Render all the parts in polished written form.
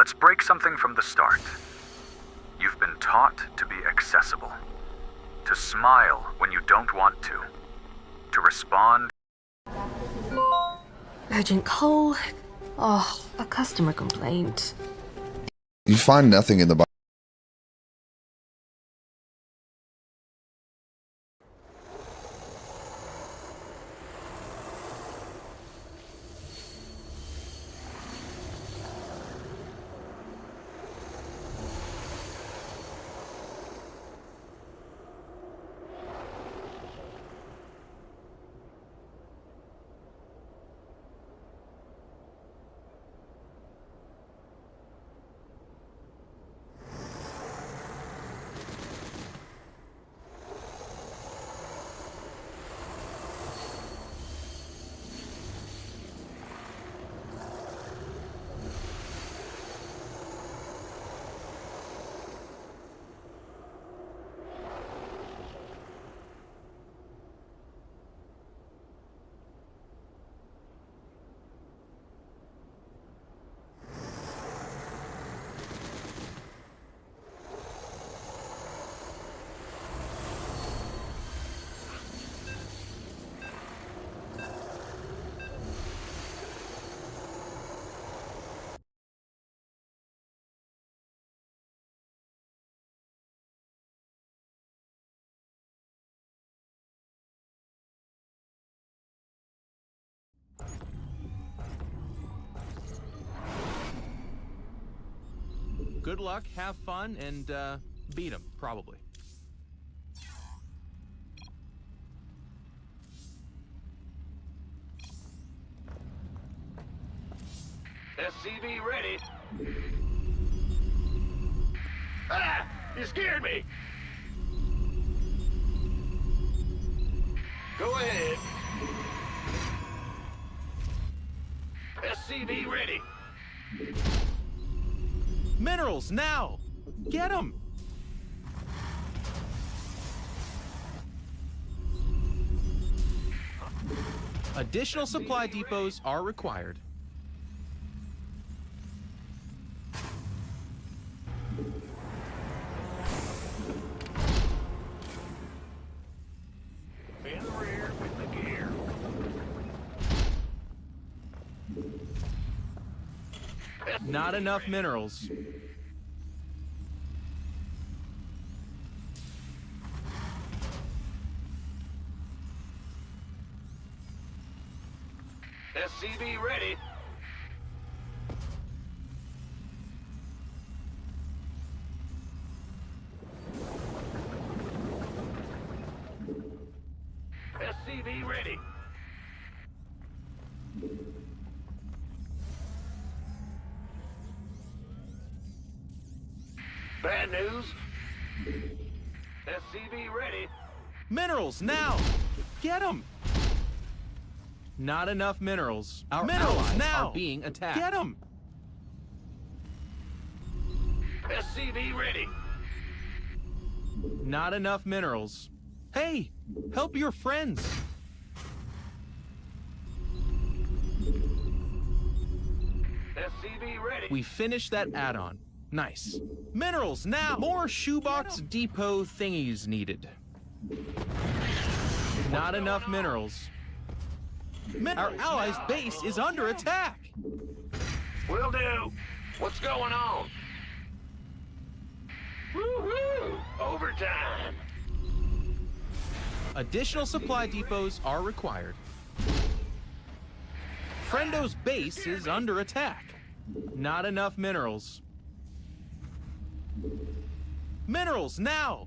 Let's break something from the start. You've been taught to be accessible. To smile when you don't want to. To respond. Urgent call. Oh, a customer complaint. You find nothing in the Bible. Good luck, have fun, and beat him, probably. SCV ready. Ah! You scared me! Go ahead. SCV ready. Minerals, now! Get them! Additional supply depots are required. In the rear with the gear. Not enough minerals. SCV ready. SCV ready. Bad news. SCV ready. Minerals, now! Get them! Not enough minerals. Our Minerals allies now! are being attacked. Get them! SCV ready. Not enough minerals. Hey, help your friends. SCV ready. We finished that add-on. Nice. Minerals now! More shoebox depot thingies needed. Not enough minerals. Our allies' base is under attack. Will do. What's going on? Woo-hoo! Overtime. Additional supply depots are required. Friendo's base is under attack. Not enough minerals. Minerals now!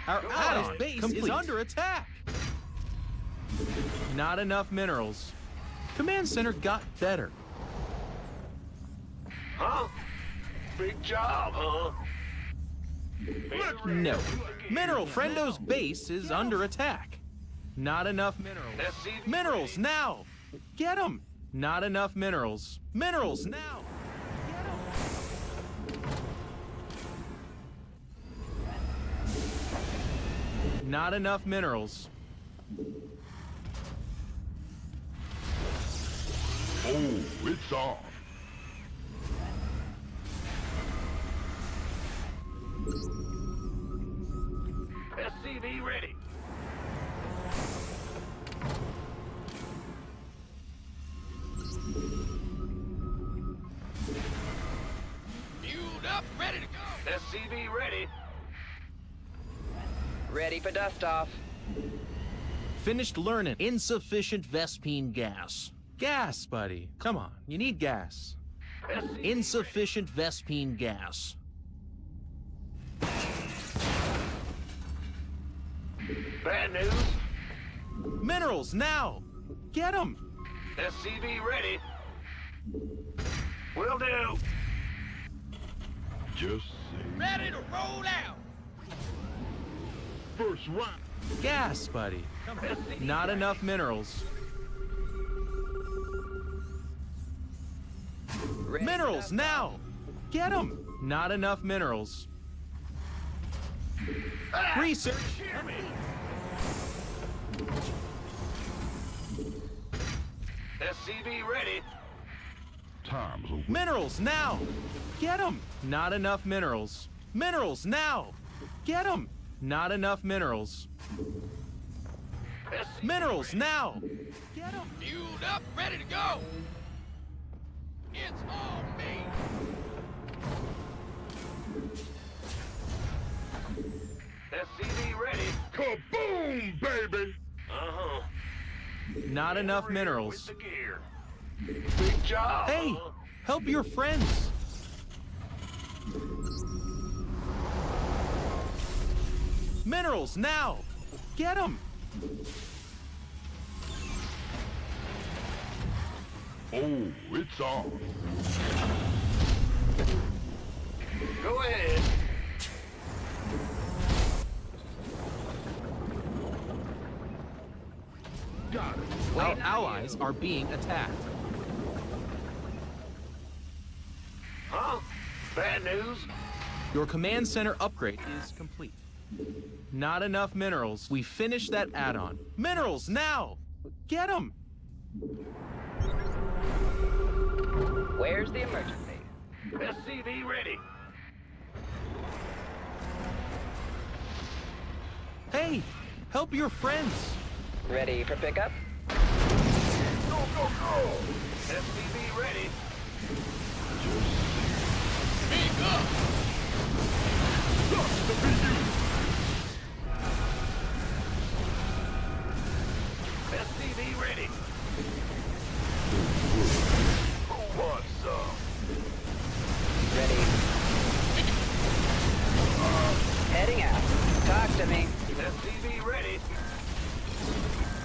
Our allies' base is under attack. Not enough minerals. Command center got better. Huh? Big job, huh? No. Mineral Friendo's base is under attack. Not enough minerals. Minerals now! Get them! Not enough minerals. Minerals now! Get 'em! Not enough minerals. Oh, it's on. SCV ready. Fueled up, ready to go. SCV ready. Ready for dust off. Finished learning insufficient Vespine gas. Gas, buddy. Come on, you need gas. SCV Insufficient Vespine gas. Bad news. Minerals, now! Get them! SCV ready. Will do. Just say. Ready to roll out. First round. Gas, buddy. Not enough minerals. Ready for Minerals, dust now! Get them! Not enough minerals. Research. Hear me. SCV ready. Time's a Minerals, now! Get them! Not enough minerals. Minerals, now! Get them! Not enough minerals. SCV Minerals, ready. now! Get them! Fueled up, ready to go. It's on me. SCV ready. Kaboom, baby. Uh-huh. Not enough With minerals. the gear. Big job. Hey! Help your friends! Minerals, now! Get them! Oh, it's on. Go ahead. Got it. Our allies are being attacked. Huh? Bad news? Your command center upgrade is complete. Not enough minerals. We finished that add-on. Minerals, now! Get them! Where's the emergency? SCV ready. Hey! Help your friends! Ready for pickup? Go, go, go! SCV ready. Speak up! Sucks to be you! SCV ready. Who wants some? Ready. Heading out. Talk to me. SCV ready.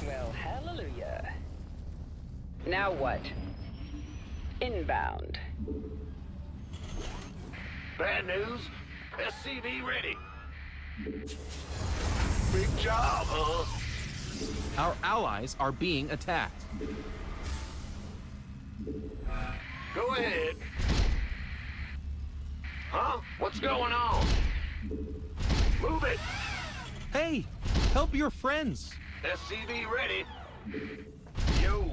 Well, hallelujah. Now what? Inbound. Bad news. SCV ready. Big job, huh? Our allies are being attacked. Go ahead. Huh? What's going on? Move it. Hey! Help your friends! SCV ready. Yo.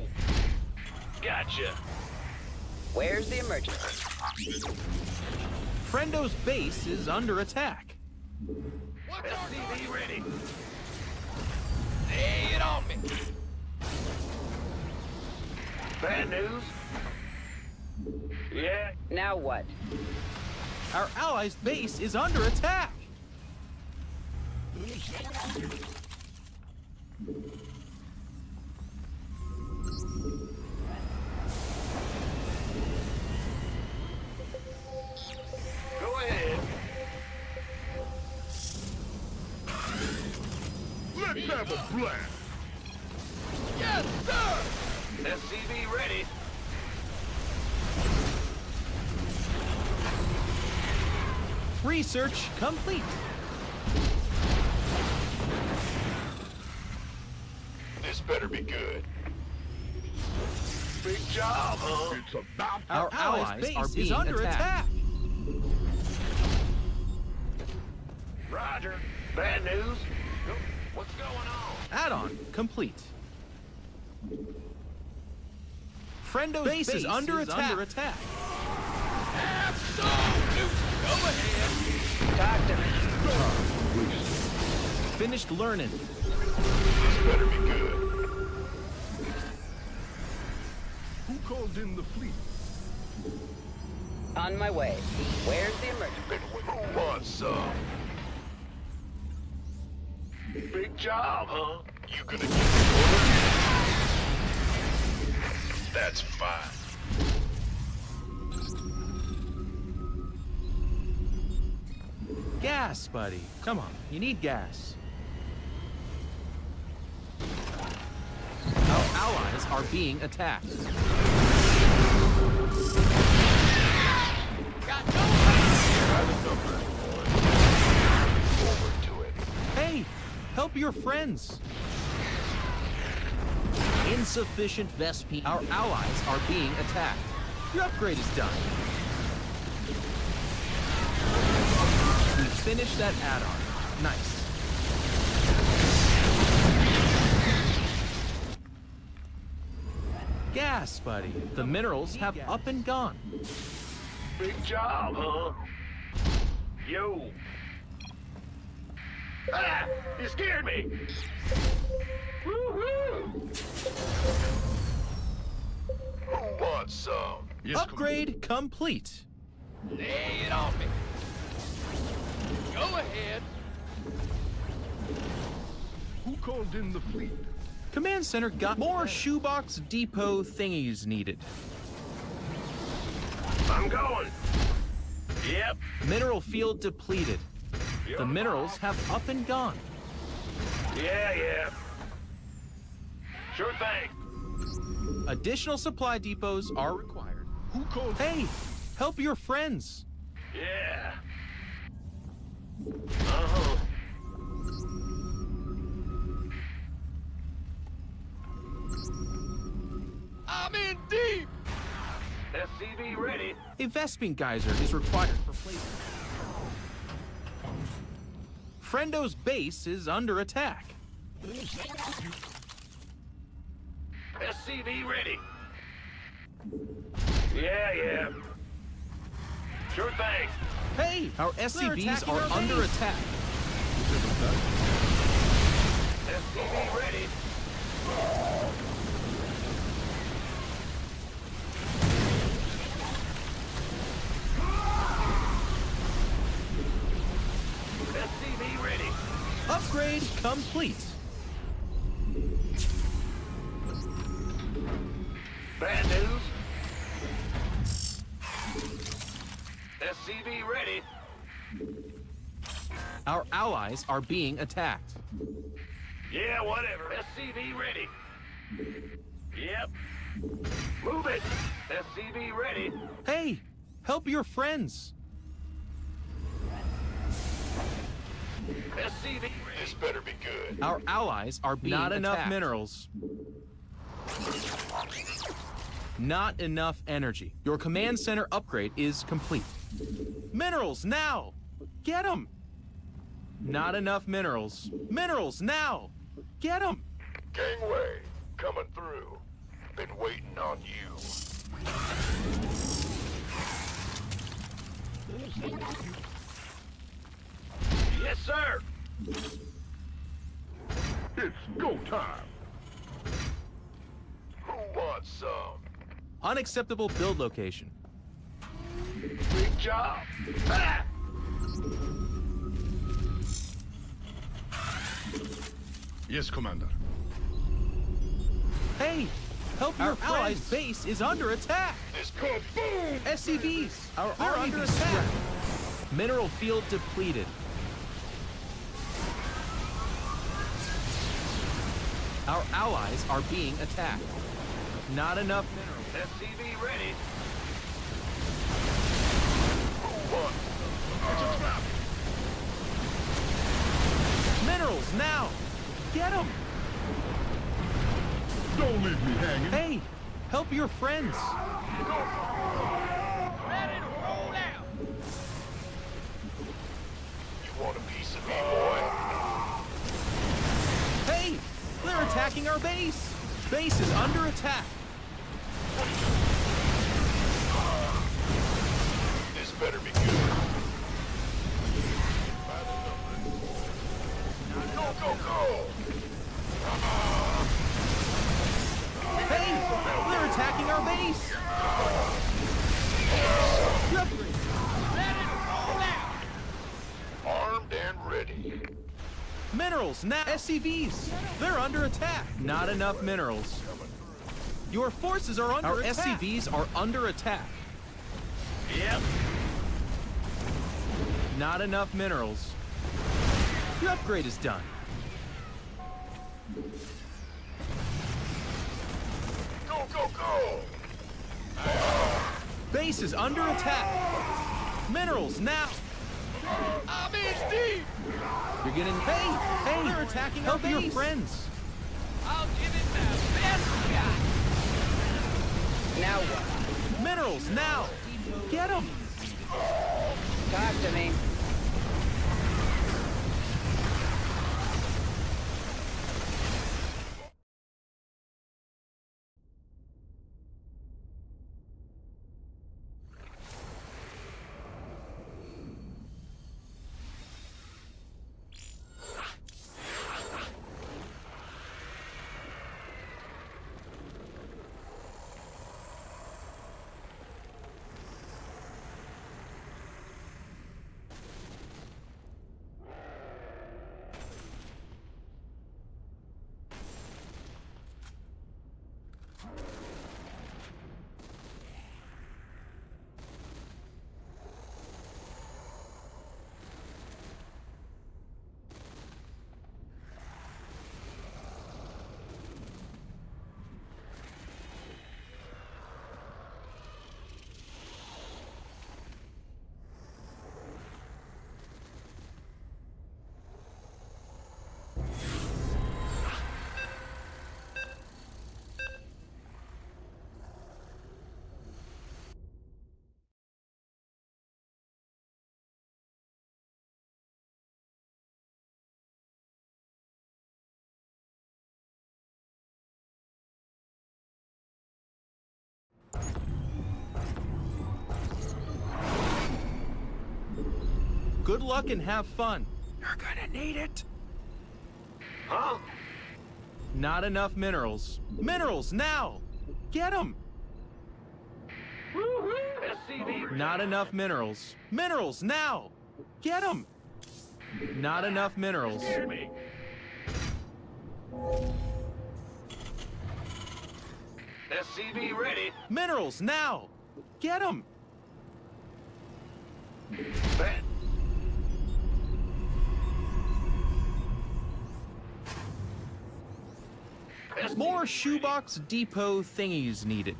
Gotcha. Where's the emergency? Friendo's base is under attack. SCV ready. Lay it on me. Bad news? Yeah. Now what? Our allies' base is under attack. Go ahead. Let's have a blast. Yes, sir. SCV ready. Research complete. This better be good. Big job, huh? It's about Our allies' base is under attack. Roger. Bad news? What's going on? Add-on complete. Friendo's base is under attack. Go ahead. Talk to me. Finished learning. This better be good. Who called in the fleet? On my way. Where's the emergency? Who wants some? Big job, huh? You gonna get the order? That's fine. Gas, buddy. Come on, you need gas. Our allies are being attacked. Got no numbers, boy. Forward to it. Hey, help your friends. Insufficient Vespine. Our allies are being attacked. Your upgrade is done. We finished that add-on. Nice. Gas, buddy. The minerals have up and gone. Big job, huh? Yo. Ah! You scared me! Woo-hoo! Who wants some? Upgrade complete. Lay it on me. Go ahead. Who called in the fleet? Command center got more shoebox depot thingies needed. I'm going. Yep. Mineral field depleted. The minerals have up and gone. Yeah. Sure thing. Additional supply depots are required. Who called? Hey, help your friends. Yeah. Uh-huh. I'm in deep. SCV ready. A Vespine geyser is required for placement. Friendo's base is under attack. SCV ready. Yeah. Sure thing. Hey, our SCVs are under attack. SCV ready. SCV ready. Upgrade complete. Bad news. SCV ready. Our allies are being attacked. Yeah, whatever. SCV ready. Yep. Move it. SCV ready. Hey, help your friends. SCV ready. This better be good. Our allies are being Not attacked. enough minerals. Not enough energy. Your command center upgrade is complete. Minerals now! Get them! Not enough minerals. Minerals now! Get them! Gangway, coming through. Been waiting on you. Yes, sir. It's go time. Who wants some? Unacceptable build location. Big job. Ah! Yes, Commander. Hey, help your allies' base is under attack. This kaboom! SCVs are under attack. Mineral field depleted. Our allies are being attacked. Not enough minerals. SCV ready. Who wants some? It's a trap. Minerals now! Get them! Don't leave me hanging. Hey, help your friends. Ready to roll out. You want a piece of me, boy? Hey, they're attacking our base. Base is under attack. What are you better be good. Go, go, go! Hey! They're attacking our base! Armed and ready. Minerals now! SCVs! They're under attack! Not enough minerals. Your forces are under attack! Our SCVs are under attack. Yep. Not enough minerals. The upgrade is done. Go, go, go! Base is under attack. Minerals now. I'm in deep! You're getting hey! They're attacking our base. Help your friends. I'll give it my best shot. Now what? Minerals now. Get them. Talk to me. Good luck and have fun. You're gonna need it. Huh? Not enough minerals. Minerals now. Get them. SCV. Not enough minerals. Minerals now. Get them. Not enough minerals. Hear me. SCV ready. Minerals now. Get them. Bet. More shoebox depot thingies needed.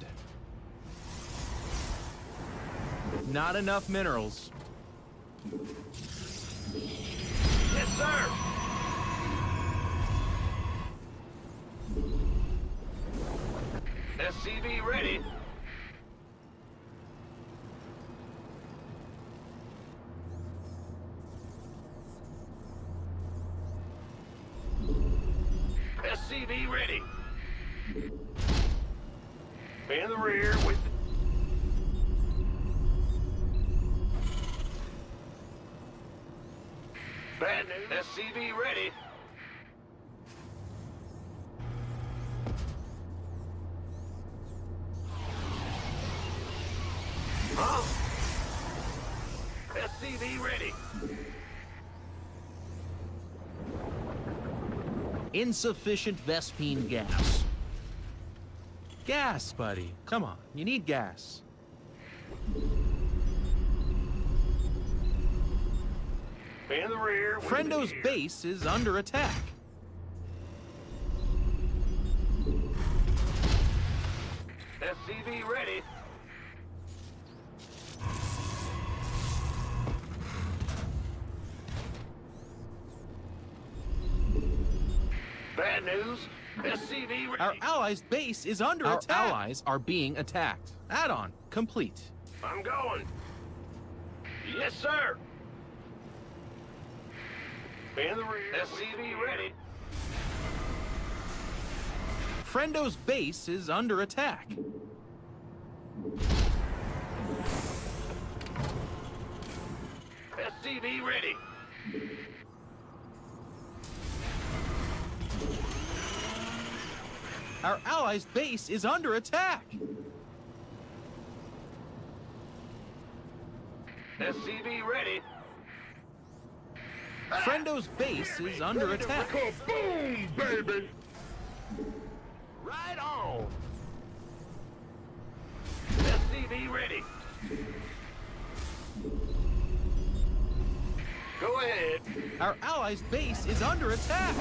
Not enough minerals. Yes, sir. SCV ready. SCV ready. In the rear with... Bad news. SCV ready. Huh? SCV ready. Insufficient Vespine gas. Gas, buddy. Come on, you need gas. In the rear with... Friendo's base is under attack. SCV ready. Bad news. SCV ready. Our allies' base is under attack. Our allies are being attacked. Add-on complete. I'm going. Yes, sir. In the rear. SCV ready. Friendo's base is under attack. SCV ready. Our allies' base is under attack. SCV ready. Friendo's base is under attack. Boom, baby. Right on. SCV ready. Go ahead. Our allies' base is under attack.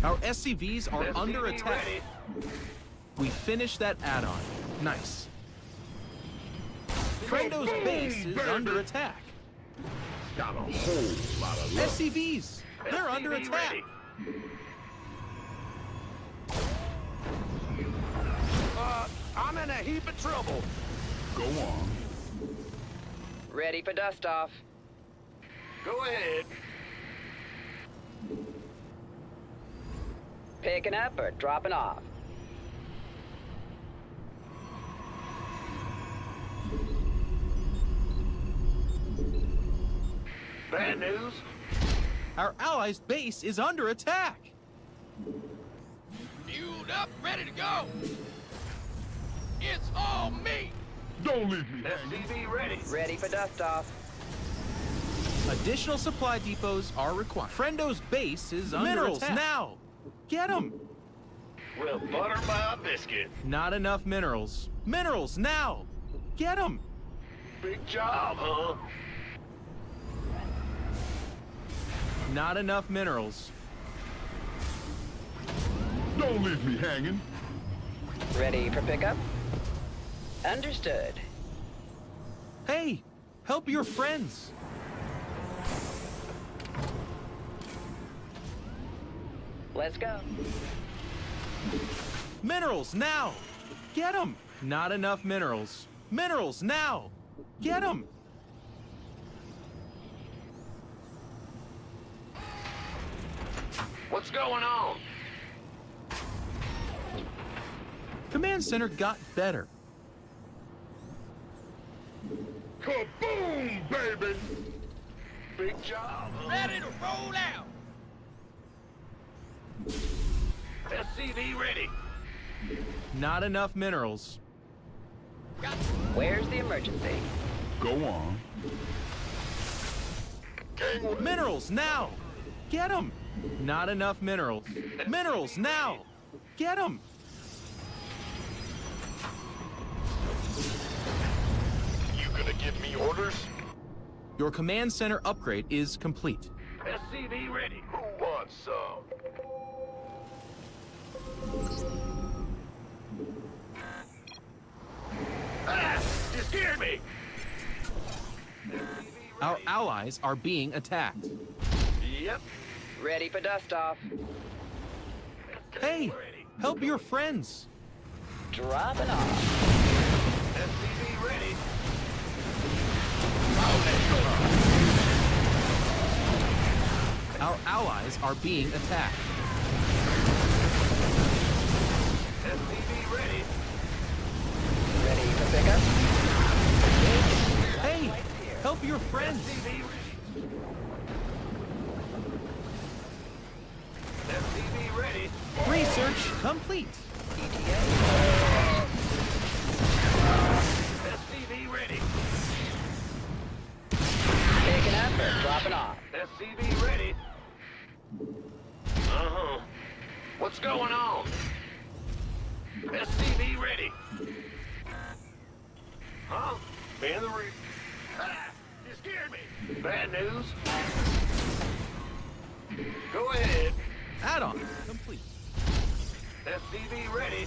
Our SCVs are under SCV attack. ready. We finished that add-on. Nice. Friendo's base is under attack. Got a whole lot of love. SCVs, they're under SCV attack. ready. I'm in a heap of trouble. Go on. Ready for dust off. Go ahead. Picking up or dropping off. Bad news. Our allies' base is under attack. Fueled up, ready to go. It's all me. Don't leave me. SCV ready. Ready for dust off. Additional supply depots are required. Friendo's base is under minerals attack. Now. Get them. Well, butter my biscuit. Not enough minerals. Minerals now. Get them. Big job, huh? Not enough minerals. Don't leave me hanging. Ready for pickup? Understood. Hey, help your friends. Let's go. Minerals now. Get them. Not enough minerals. Minerals now. Get them. What's going on? Command center got better. Kaboom, baby! Big job. Ready to roll out. SCV ready. Not enough minerals. Where's the emergency? Go on. Gangway. Minerals now. Get them. Not enough minerals. Minerals now. Get them. You gonna give me orders? Your command center upgrade is complete. SCV ready. Who wants some? Ah! You scared me! Our allies are being attacked. Yep. Ready for dust off. Hey, help your friends. Dropping off. SCV ready. Our allies are being attacked. SCV ready. Ready for pickup? Hey, help your friends. SCV ready. SCV ready. Research complete. SCV ready. Picking up or dropping off. SCV ready. Uh-huh. What's going on? SCV ready. Huh? In the rear. Ah, you scared me. Bad news. Go ahead. Add-on complete. SCV ready.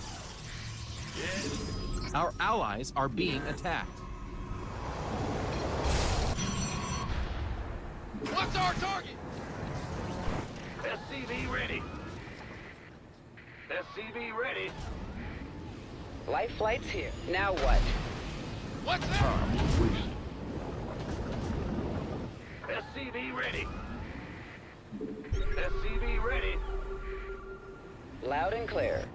Yes. Our allies are being attacked. What's our target? SCV ready. SCV ready. Life flight's here. Now what? What's that? SCV ready. SCV ready. Loud and clear.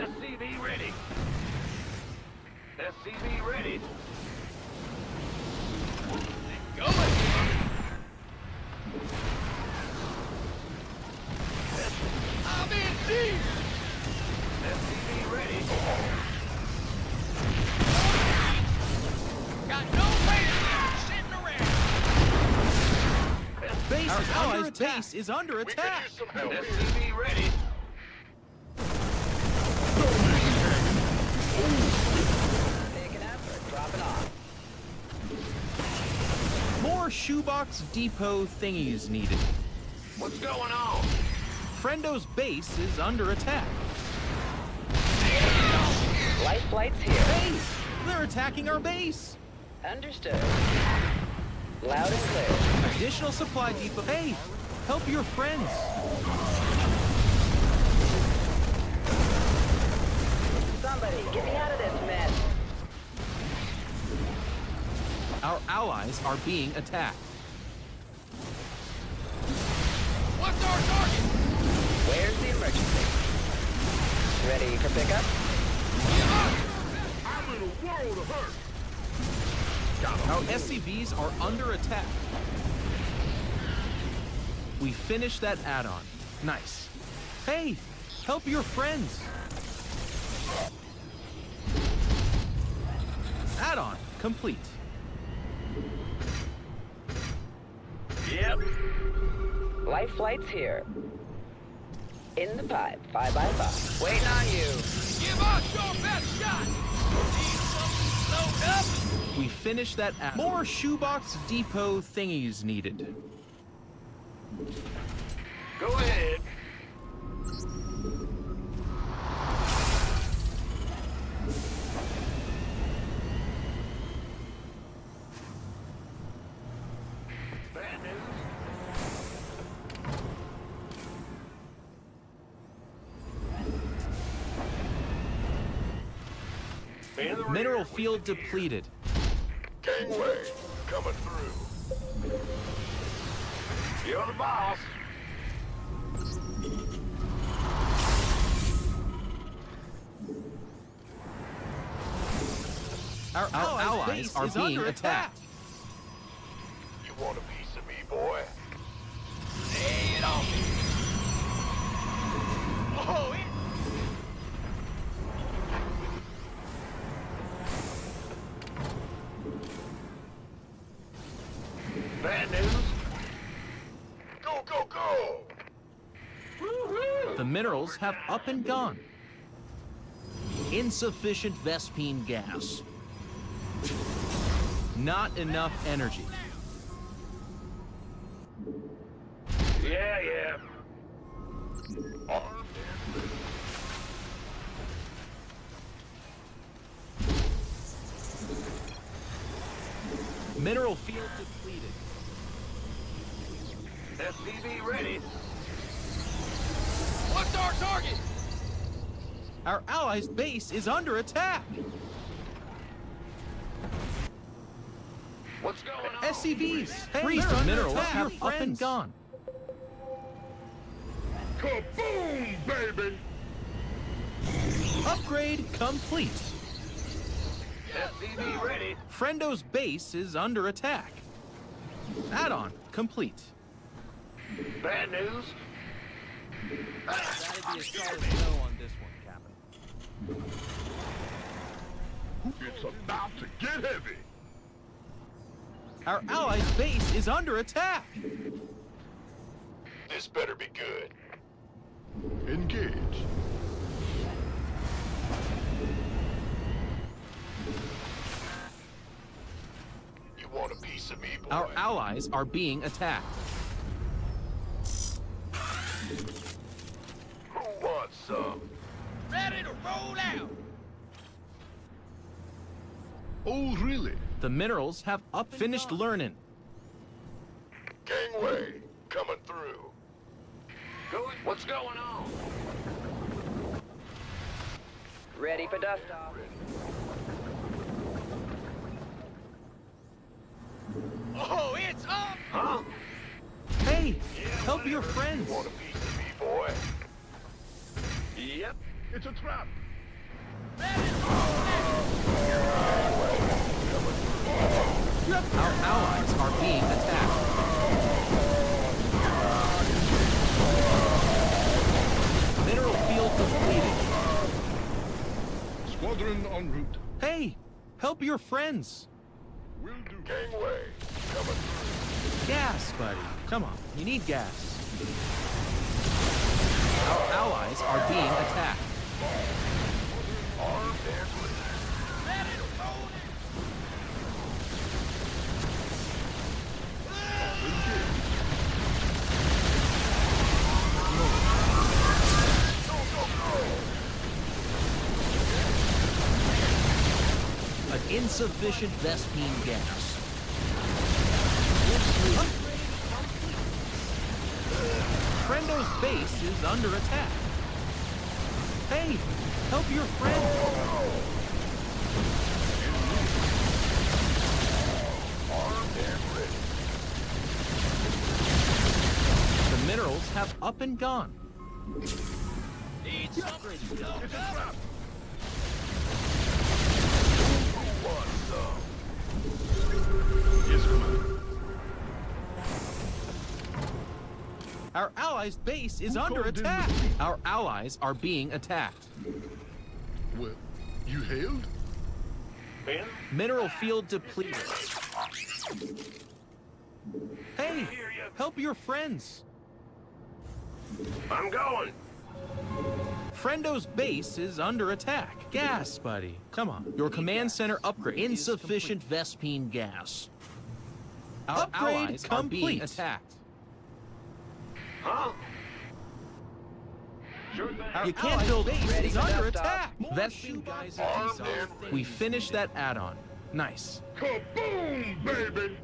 SCV ready. SCV ready. Go ahead. I'm in deep. SCV ready. Got no way sitting around. Our allies' base is under attack. SCV ready. Taking up or dropping off. More shoebox depot thingies needed. What's going on? Friendo's base is under attack. Life flight's here. Hey! They're attacking our base! Understood. Loud and clear. Additional supply depot. Hey! Help your friends! Somebody, get me out of this mess. Our allies are being attacked. What's our target? Where's the emergency? Ready for pickup? I'm in a world of hurt. Our SCVs are under attack. We finished that add-on. Nice. Hey! Help your friends! Add-on complete. Yep. Life flight's here. In the pipe, 5x5. Waiting on you. Give us your best shot. Need something slowed up? We finished that add-on. More shoebox depot thingies needed. Go ahead. Bad news. In the Mineral rear, field depleted. Gangway coming through. You're the boss. Our allies are being attacked. You want a piece of me, boy? Lay it on me. Oh, bad news. Go, go, go. Woo-hoo. The minerals have up and gone. Insufficient Vespine gas. Not enough energy. Yeah. Armed Mineral field depleted. SCV ready. What's our target? Our allies' base is under attack. What's going on? SCVs. Hey, Freeze they're the under minerals attack. have up and gone. Kaboom, baby! Upgrade complete. SCV ready. Friendo's base is under attack. Add-on complete. Bad news. That'd be a solid no on this one, Captain. It's about to get heavy. Our allies' base is under attack. This better be good. Engage. You want a piece of me, boy? Our allies are being attacked. Who wants some? Ready to roll out. Oh, really? The minerals have up finished learning. Gangway coming through. What's going on? Ready for dust off. Oh, it's up! Huh? Hey, help your friends. Want a piece of me, boy? Yep. It's a trap. Our allies are being attacked. Mineral field depleted. Squadron en route. Hey, help your friends. Will do. Gangway. Coming through. Gas, buddy. Come on, you need gas. Our allies are being attacked. Armed and ready. An insufficient Vespine gas. Friendo's base is under attack. Hey, help your friend. Armed and ready. The minerals have up and gone. Need something. It's a trap. Yes, Commander. Our allies' base is Who under called in attack. the police? Our allies are being attacked. Well, you hailed? Mineral field depleted. Hey, help your friends. I'm going. Friendo's base is under attack. Gas, buddy. Come on. Your command center upgrade. Insufficient Vespine gas. Our allies are being attacked. Huh? Sure thing. You can't build base Ready is for under dust off. attack. Vespine guys are Armed dissolved. and ready. We finished that add-on. Nice. Kaboom, baby!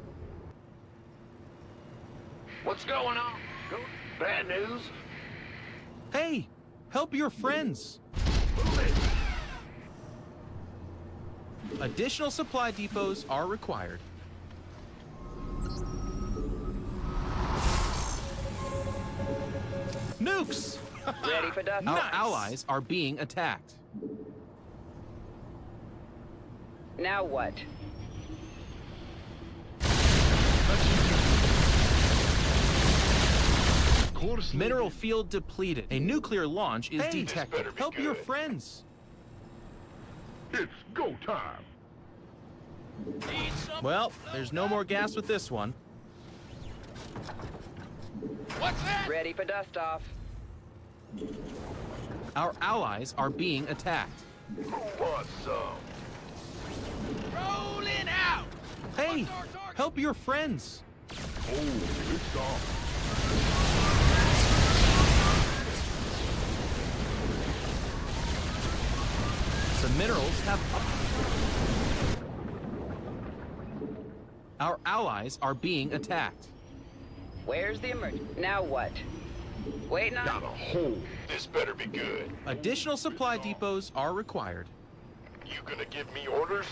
What's going on? Bad news? Hey, help your friends. Additional supply depots are required. Nukes! Ready for dust. Our allies are being attacked. Now what? Course Mineral field depleted. A nuclear launch is detected. better be Help your good. friends. It's go time. Need something. Well, there's no more gas with this one. What's that? Ready for dust off. Our allies are being attacked. Who wants some? Rolling out. Hey, What's our target? help your friends. Oh, it's off. The minerals have Our allies are being attacked. Where's the emergency? Now what? Waiting Got on. a hole. This better be good. Additional supply depots are required. You gonna give me orders?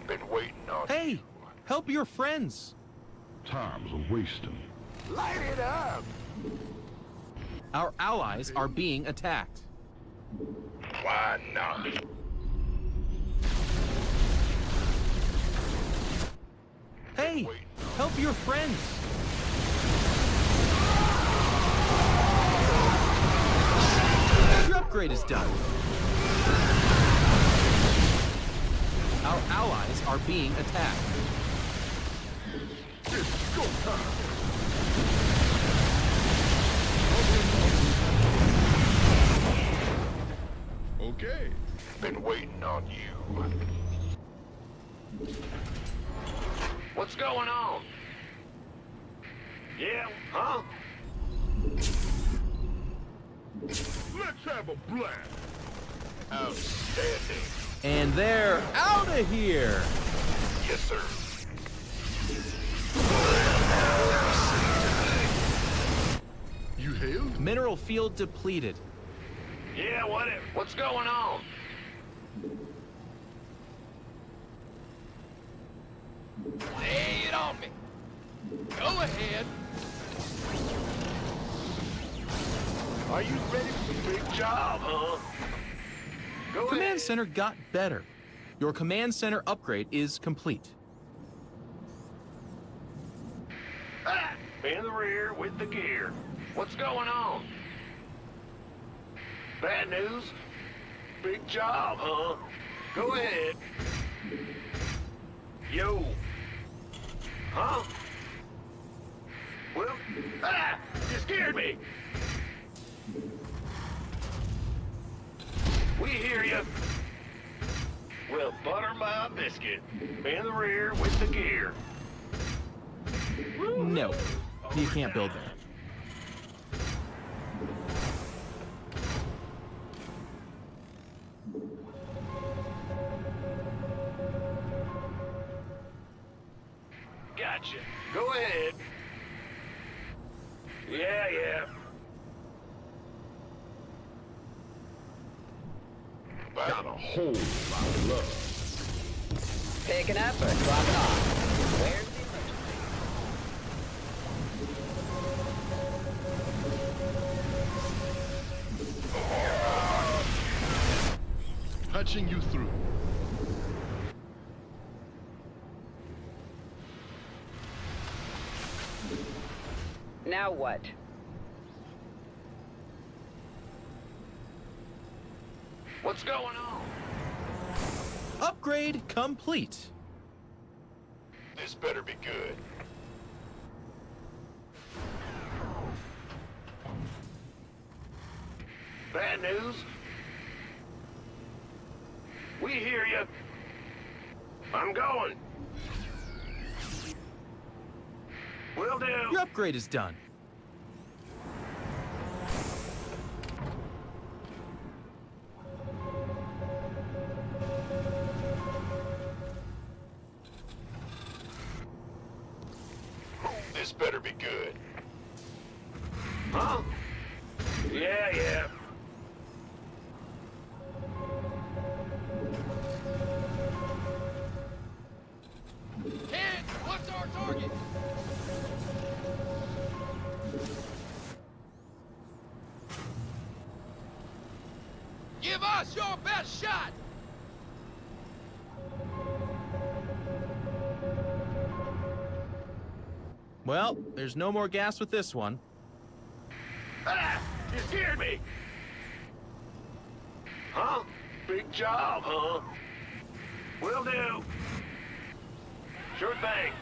Been waiting on Hey, help your friends. Time's a wasting. Light it up! Our allies are being attacked. Why not? Hey, help your friends. Your upgrade is done. Our allies are being attacked. It's go time. Okay. Been waiting on you. What's going on? Yeah, huh? Let's have a blast. Outstanding. And they're out of here. Yes, sir. You hailed? Mineral field depleted. Yeah, what's going on? Lay it on me. Go ahead. Are you ready for the big job, huh? Command center got better. Your command center upgrade is complete. In the rear with the gear. What's going on? Bad news? Big job, huh? Go ahead. Yo. Huh? Well, you scared me. We hear you. Well, butter my biscuit. In the rear with the gear. No, you can't build that. Gotcha. Go ahead. Yeah. Got a whole lot of love. Picking up or dropping off? Where's the emergency? Patching you through. Now what? What's going on? Upgrade complete. This better be good. Bad news? We hear you. I'm going. Will do. Your upgrade is done. This better be good. Huh? Yeah. Ken, what's our target? Give us your best shot! Well, there's no more gas with this one. You scared me. Huh? Big job, huh? Will do. Sure thing.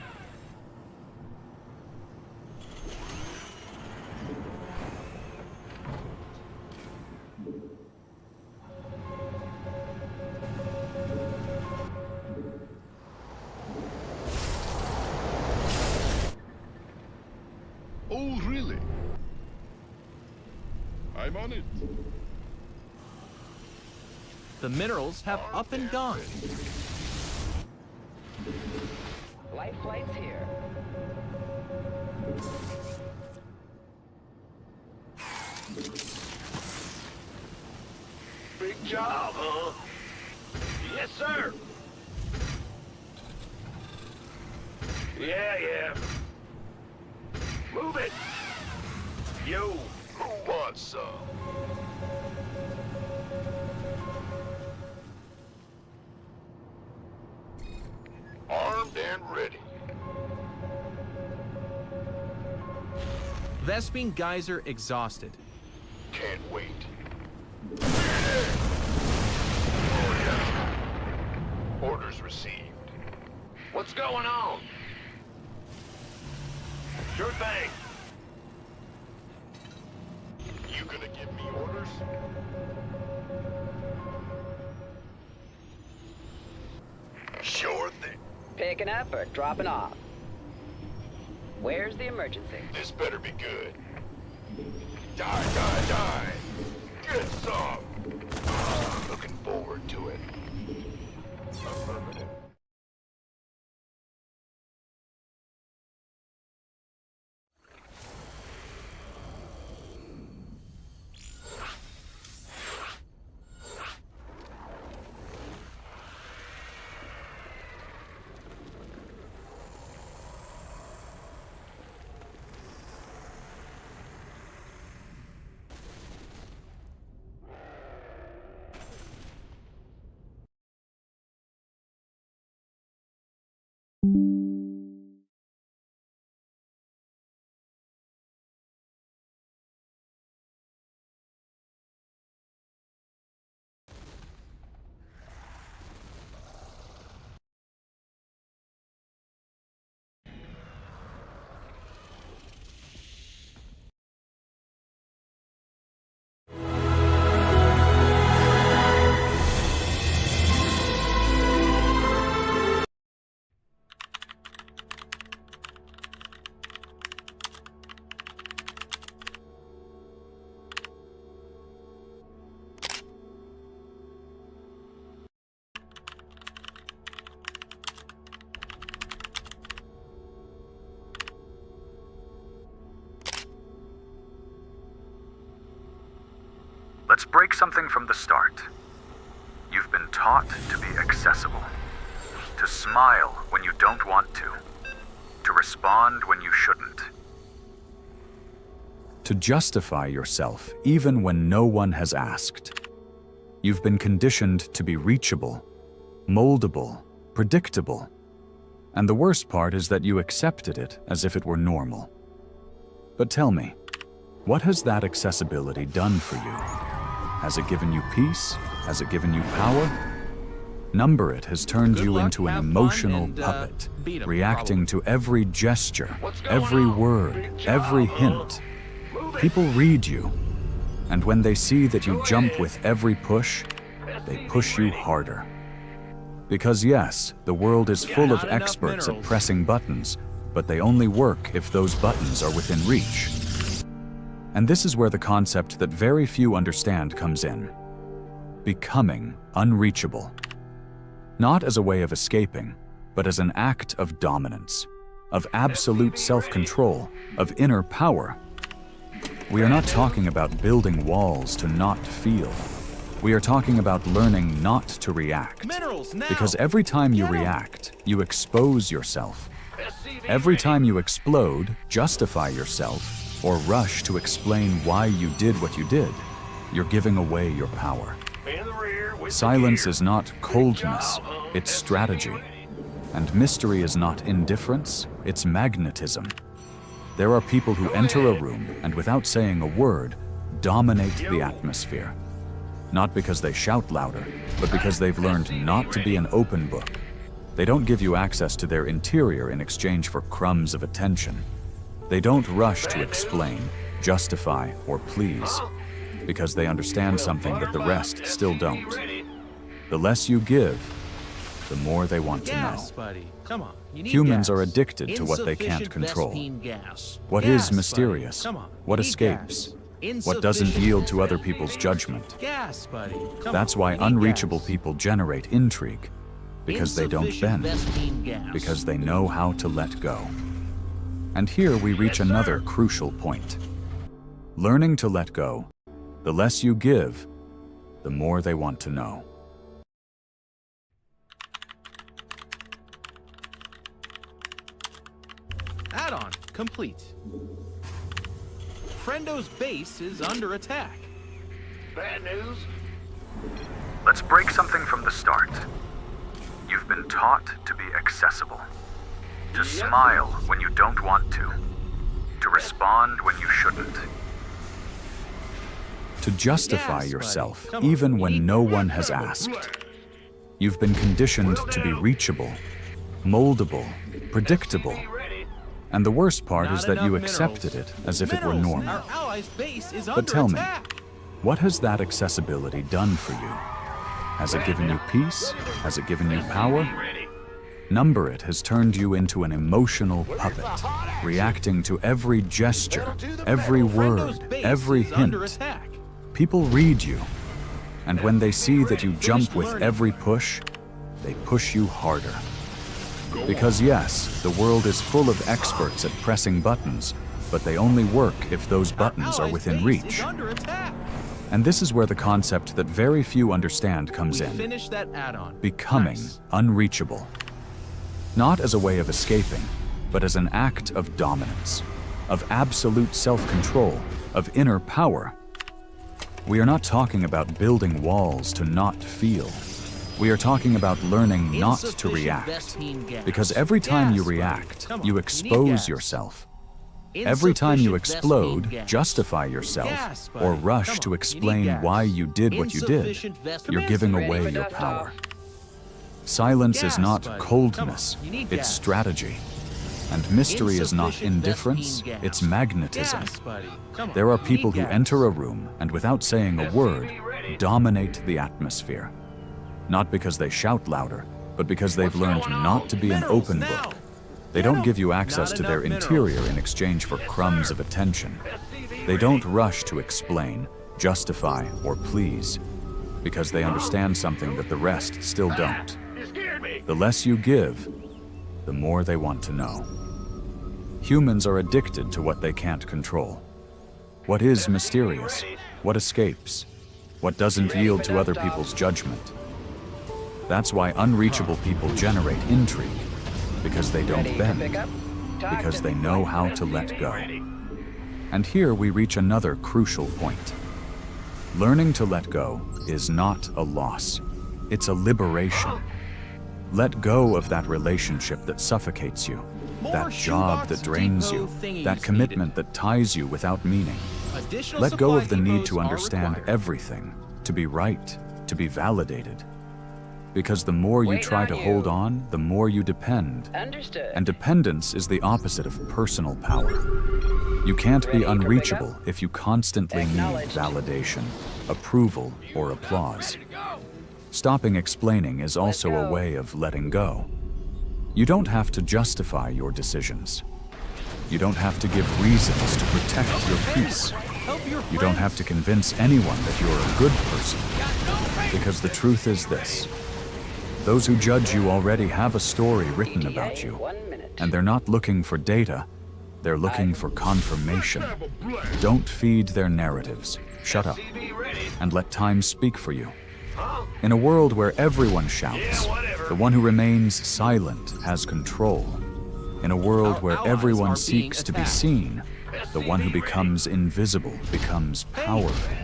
Oh, really? I'm on it. The minerals have up and gone. Life flight's here. Big job, huh? Yes, sir. Yeah. Move it. Yo, who wants some? Armed and ready. Vespine geyser exhausted. Can't wait. Orders received. What's going on? Sure thing. You gonna give me orders? Sure thing. Picking up or dropping off? Where's the emergency? This better be good. Die. Get some. Looking forward to it. Affirmative. Let's break something from the start. You've been taught to be accessible, to smile when you don't want to respond when you shouldn't. To justify yourself even when no one has asked. You've been conditioned to be reachable, moldable, predictable. And the worst part is that you accepted it as if it were normal. But tell me, what has that accessibility done for you? Has it given you peace? Has it given you power? Number It has turned you into an emotional puppet, reacting to every gesture, every word, every hint. People read you, and when they see that you jump with every push, they push you harder. Because yes, the world is full of experts at pressing buttons, but they only work if those buttons are within reach. And this is where the concept that very few understand comes in. Becoming unreachable. Not as a way of escaping, but as an act of dominance, of absolute self-control, of inner power. We are not talking about building walls to not feel. We are talking about learning not to react. Because every time you react, you expose yourself. Every time you explode, justify yourself, or rush to explain why you did what you did, you're giving away your power. Silence is not coldness, it's strategy. And mystery is not indifference, it's magnetism. There are people who enter a room and without saying a word, dominate the atmosphere. Not because they shout louder, but because they've learned not to be an open book. They don't give you access to their interior in exchange for crumbs of attention. They don't rush to explain, justify, or please, because they understand something that the rest still don't. The less you give, the more they want to know. Buddy. Come on. You need Humans gas. are addicted to what they can't Insufficient control. Vespine gas. What Gas, is mysterious? buddy. Come on. What You need escapes? gas. What doesn't Insufficient yield to other people's judgment? Gas, buddy. Come That's on. why You need unreachable gas. people generate intrigue. Because they don't Insufficient bend. Vespine gas. Because they know how to let go. And here we reach another crucial point. Learning to let go. The less you give, the more they want to know. Add-on complete. Friendo's base is under attack. Bad news? Let's break something from the start. You've been taught to be accessible. To smile when you don't want to respond when you shouldn't. To justify Yes, yourself buddy. Come on. even You when need no gas. one has asked. You've been conditioned to be reachable, moldable, predictable. And the worst part is that you accepted it as if it were normal. Our allies' base is But under tell me, attack. what has that accessibility done for you? Has it given you peace? Has it given you power? Number It has turned you into an emotional puppet, reacting to every gesture, every Friendo's word, base every is under hint. attack. People read you, and when they see that you jump with every push, they push you harder. Because yes, the world is full of experts at pressing buttons, but they only work if those buttons are Allies' within base reach. is under attack. And this is where the concept that very few understand comes We in. finished that add-on. Becoming Nice. unreachable. Not as a way of escaping, but as an act of dominance, of absolute self-control, of inner power. We are not talking about building walls to not feel. We are talking about learning not to Insufficient react. Vespine gas. Because every time Gas, you buddy. react, Come on. you need expose gas. yourself. Every time you Insufficient explode, Vespine gas. justify yourself, Gas, or buddy. rush Come to on. You explain need gas. why you did what you did, Insufficient Vespine you're gas. giving Ready away for your dust power. off. Silence is Gas, not buddy. coldness, Come on. You need it's gas. strategy. And mystery is not Insufficient indifference, Vespine gas. it's magnetism. Gas, buddy. Come on. There are You people need who gas. enter a room and without saying a word, dominate the atmosphere. Not because they shout louder, but because they've learned not to be an Minerals open now. book. They don't give you access Not to their enough interior minerals. in exchange for crumbs of attention. They don't rush to explain, justify, or please, because they understand something that the rest still don't. You scared me. The less you give, the more they want to know. Humans are addicted to what they can't control. What is mysterious? What escapes? what doesn't yield to other people's judgment. That's why unreachable people generate intrigue, because they don't bend, because they know how to let go. And here we reach another crucial point. Learning to let go is not a loss, it's a liberation. Let go of that relationship that suffocates you, that job that drains you, that commitment that ties you without meaning. Let go of the need to understand everything, to be right, to be validated. Because the more you try to hold on, the more you depend. Understood. And dependence is the opposite of personal power. You can't be unreachable if you constantly need validation, approval, or applause. Stopping explaining is also a way of letting go. You don't have to justify your decisions. You don't have to give reasons to protect your peace. You don't have to convince anyone that you're a good person. Because the truth is this. Those who judge you already have a story written about you. And they're not looking for data, they're looking for confirmation. Don't feed their narratives. Shut up. And let time speak for you. In a world where everyone shouts, the one who remains silent has control. In a world where everyone seeks to be seen, the one who becomes invisible becomes powerful.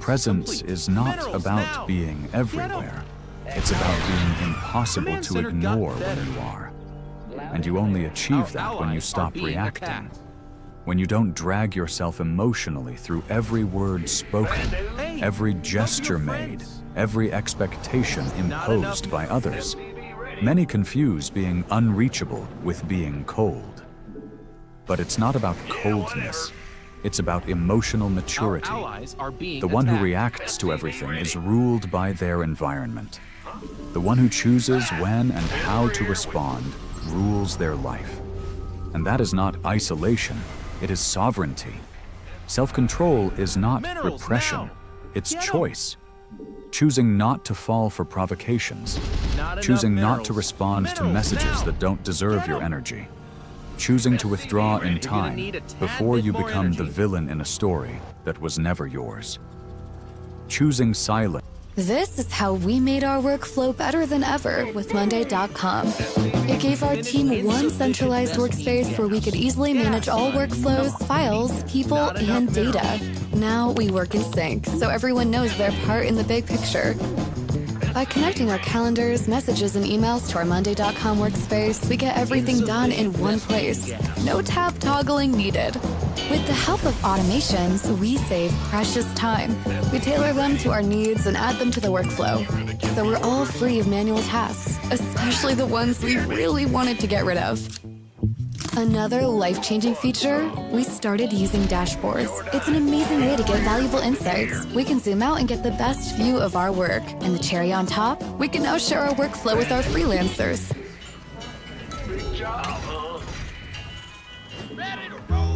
Presence is not about being everywhere. It's about being impossible to ignore when you are. And you only achieve that when you stop reacting. When you don't drag yourself emotionally through every word spoken, every gesture made, every expectation imposed by others. Many confuse being unreachable with being cold. But it's not about coldness. It's about emotional maturity. The one who reacts to everything is ruled by their environment. The one who chooses when and how to respond rules their life. And that is not isolation, it is sovereignty. Self-control is not repression, it's choice. Choosing not to fall for provocations. Choosing not to respond to messages that don't deserve your energy. Choosing to withdraw in time before you become the villain in a story that was never yours. Choosing silence. This is how we made our workflow better than ever with Monday.com. It gave our team one centralized workspace where we could easily manage all workflows, files, people, and data. Now we work in sync, so everyone knows their part in the big picture. By connecting our calendars, messages, and emails to our Monday.com workspace, we get everything done in one place. No tab toggling needed. With the help of automations, we save precious time. We tailor them to our needs and add them to the workflow. So we're all free of manual tasks, especially the ones we really wanted to get rid of. Another life-changing feature, we started using dashboards. It's an amazing way to get valuable insights. We can zoom out and get the best view of our work. And the cherry on top, we can now share our workflow with our freelancers.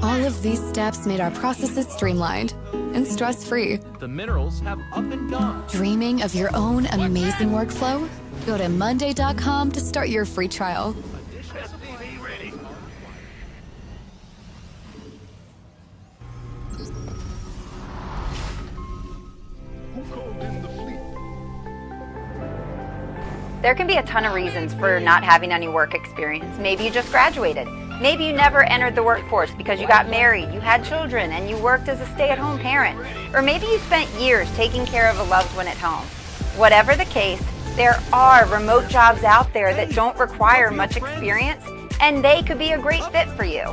All of these steps made our processes streamlined and stress-free. The minerals have up and gone. Dreaming of your own amazing workflow? Go to Monday.com to start your free trial. There can be a ton of reasons for not having any work experience. Maybe you just graduated. Maybe you never entered the workforce because you got married, you had children, and you worked as a stay-at-home parent. Or maybe you spent years taking care of a loved one at home. Whatever the case, there are remote jobs out there that don't require much experience, and they could be a great fit for you.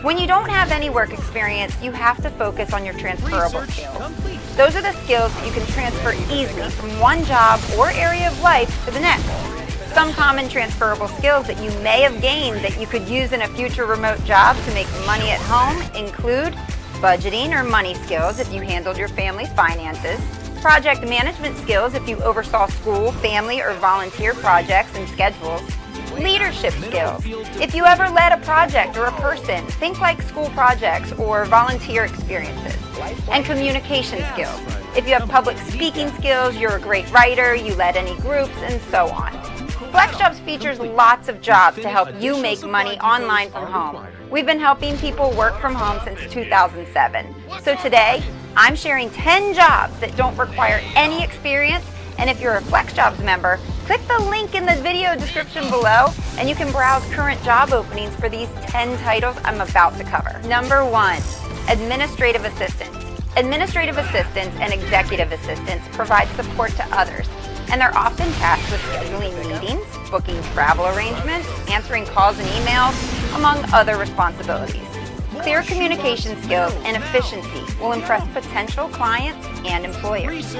When you don't have any work experience, you have to focus on your transferable skills. Those are the skills that you can transfer easily from one job or area of life to the next. Some common transferable skills that you may have gained that you could use in a future remote job to make money at home include budgeting or money skills if you handled your family's finances, project management skills if you oversaw school, family, or volunteer projects and schedules, leadership skills. If you ever led a project or a person, think like school projects or volunteer experiences. And communication skills. If you have public speaking skills, you're a great writer, you led any groups, and so on. FlexJobs features lots of jobs to help you make money online from home. We've been helping people work from home since 2007. So today, I'm sharing 10 jobs that don't require any experience, and if you're a FlexJobs member, click the link in the video description below and you can browse current job openings for these 10 titles I'm about to cover. Number 1, administrative assistants. Administrative assistants and executive assistants provide support to others, and they're often tasked with scheduling meetings, booking travel arrangements, answering calls and emails, among other responsibilities. Clear communication skills and efficiency will impress potential clients and employers.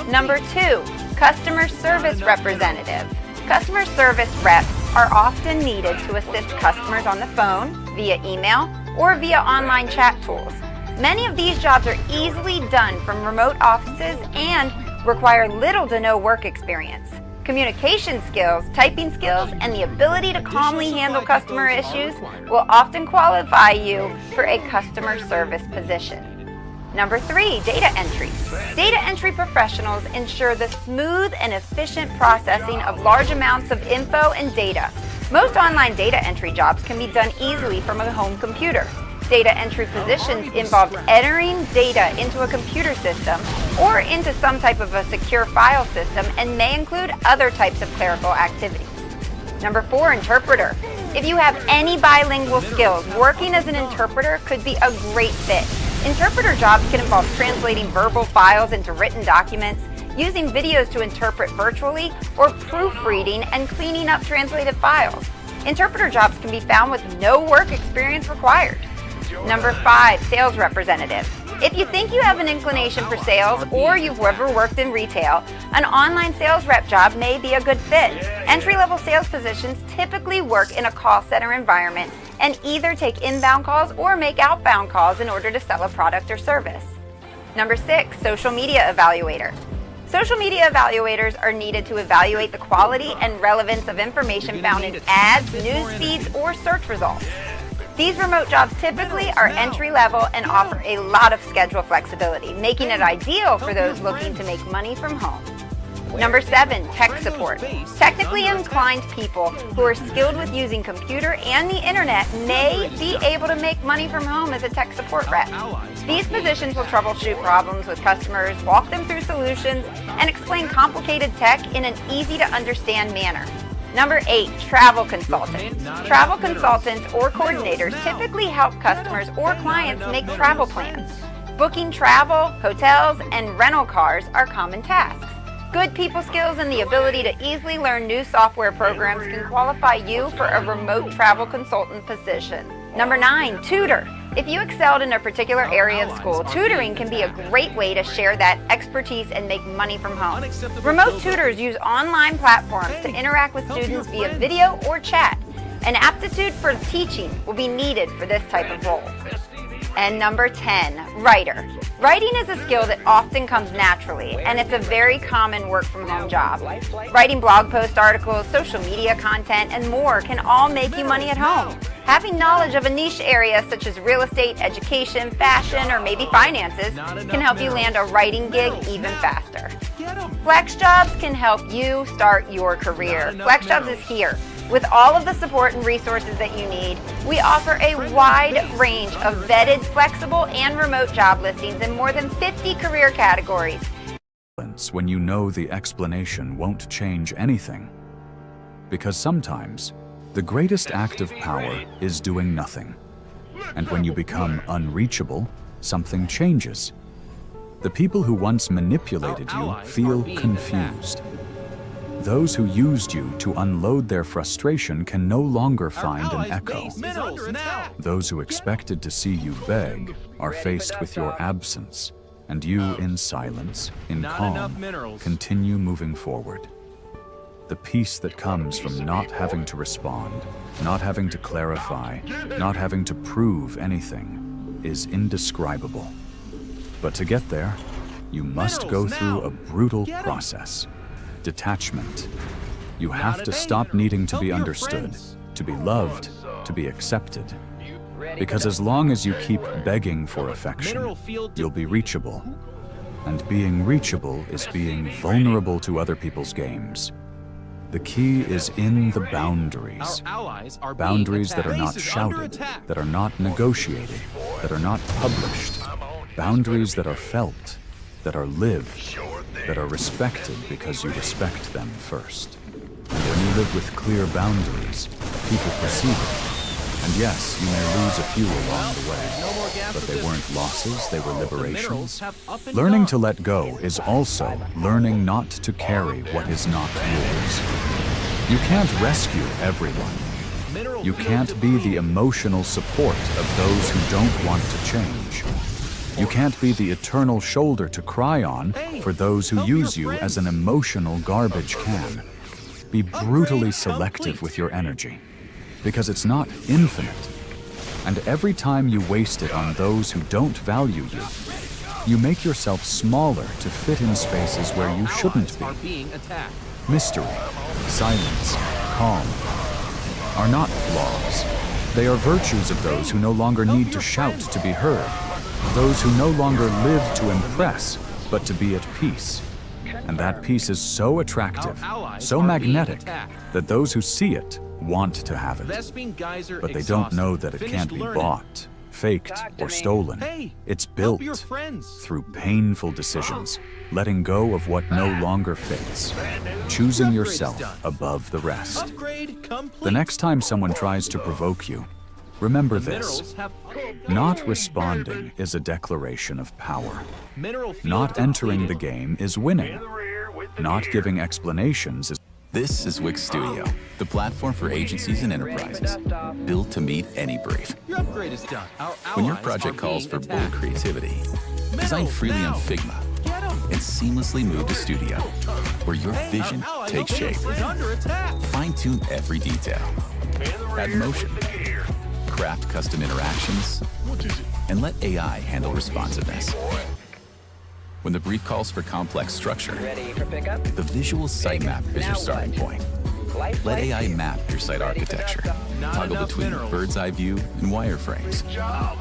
Number 2, customer service representative. Customer service reps are often needed to assist customers on the phone, via email, or via online chat tools. Many of these jobs are easily done from remote offices and require little to no work experience. Communication skills, typing skills, and the ability to calmly handle customer issues will often qualify you for a customer service position. Number 3, data entry. Data entry professionals ensure the smooth and efficient processing of large amounts of info and data. Most online data entry jobs can be done easily from a home computer. Data entry positions involve entering data into a computer system or into some type of a secure file system and may include other types of clerical activities. Number 4, interpreter. If you have any bilingual skills, working as an interpreter could be a great fit. Interpreter jobs can involve translating verbal files into written documents, using videos to interpret virtually, or proofreading and cleaning up translated files. Interpreter jobs can be found with no work experience required. Number 5, sales representative. If you think you have an inclination for sales or you've ever worked in retail, an online sales rep job may be a good fit. Entry-level sales positions typically work in a call center environment and either take inbound calls or make outbound calls in order to sell a product or service. Number 6, social media evaluator. Social media evaluators are needed to evaluate the quality and relevance of information found in ads, news feeds, or search results. These remote jobs typically are entry-level and offer a lot of schedule flexibility, making it ideal for those looking to make money from home. Number 7, tech support. Technically inclined people who are skilled with using computer and the internet may be able to make money from home as a tech support rep. These positions will troubleshoot problems with customers, walk them through solutions, and explain complicated tech in an easy-to-understand manner. Number 8, travel consultants. Travel consultants or coordinators typically help customers or clients make travel plans. Booking travel, hotels, and rental cars are common tasks. Good people skills and the ability to easily learn new software programs can qualify you for a remote travel consultant position. Number 9, tutor. If you excelled in a particular area of school, tutoring can be a great way to share that expertise and make money from home. Remote tutors use online platforms to interact with students via video or chat. An aptitude for teaching will be needed for this type of role. And number 10, writer. Writing is a skill that often comes naturally, and it's a very common work-from-home job. Writing blog post articles, social media content, and more can all make you money at home. Having knowledge of a niche area such as real estate, education, fashion, or maybe finances can help you land a writing gig even faster. FlexJobs can help you start your career. FlexJobs is here. With all of the support and resources that you need, we offer a wide range of vetted, flexible, and remote job listings in more than 50 career categories. When you know the explanation won't change anything. Because sometimes, the greatest act of power is doing nothing. And when you become unreachable, something changes. The people who once manipulated you feel confused. Those who used you to unload their frustration can no longer find an echo. Those who expected to see you beg are faced with your absence, and you, in silence, in calm, continue moving forward. The peace that comes from not having to respond, not having to clarify, not having to prove anything, is indescribable. But to get there, you must go through a brutal process. Detachment. You have to stop needing to be understood, to be loved, to be accepted. Because as long as you keep begging for affection, you'll be reachable. And being reachable is being vulnerable to other people's games. The key is in the Our boundaries. allies are Boundaries being that are not attacked. Base is under shouted, attack. that are not negotiated, that are not published. Boundaries that are felt, that are lived, that are respected because you respect them first. And when you live with clear boundaries, people perceive it. And yes, you may lose a few along the way, No more gas but for they this. weren't losses, they were The minerals liberations. have up and Learning gone. to let go is also learning not to carry what is not yours. You can't rescue everyone. Mineral You field can't be the depleted. emotional support of those who don't want to change. You can't be the eternal shoulder to cry on for those who help your use you as an friends. emotional garbage can. Be brutally selective with your energy, because it's not infinite. And every time you waste it on those who don't value you, you make yourself smaller to fit in spaces where you shouldn't be. Are being attacked. Mystery, silence, calm are not flaws. They are virtues of those who no longer need to shout to be heard, those who no longer live to impress, but to be at peace. And that peace is so attractive, Our allies so are being magnetic, attacked. that those who see it want to have it. Vespine geyser But they don't exhausted. know that it Finished can't be learning. bought, faked, Talk to or me. stolen. Hey, It's help built your friends. through painful decisions, letting go of what no longer fits, choosing Upgrade is yourself done. above the rest. Upgrade complete. The next time someone tries to provoke you, remember this. Minerals have Not responding is a declaration of power. mineral field Not entering the depleted. game is winning. In the rear with the Not gear. giving explanations is... This is Wix Studio, the platform for agencies and enterprises, built to meet any brief. Your upgrade is done. Our When your allies project are calls being for bold attacked. creativity, design Minerals freely now. on Figma Get 'em. and seamlessly move to Studio, where your Hey, vision our allies takes shape. is under attack. Fine-tune every detail, In the rear add motion, with the gear. craft custom interactions, and let AI handle responsiveness. When the brief calls for complex structure, Ready for pickup? the visual sitemap is Now your starting what? point. Life Let flight AI here. map your site Ready for architecture. dust-off. Not Toggle enough between minerals. bird's eye view and wireframes.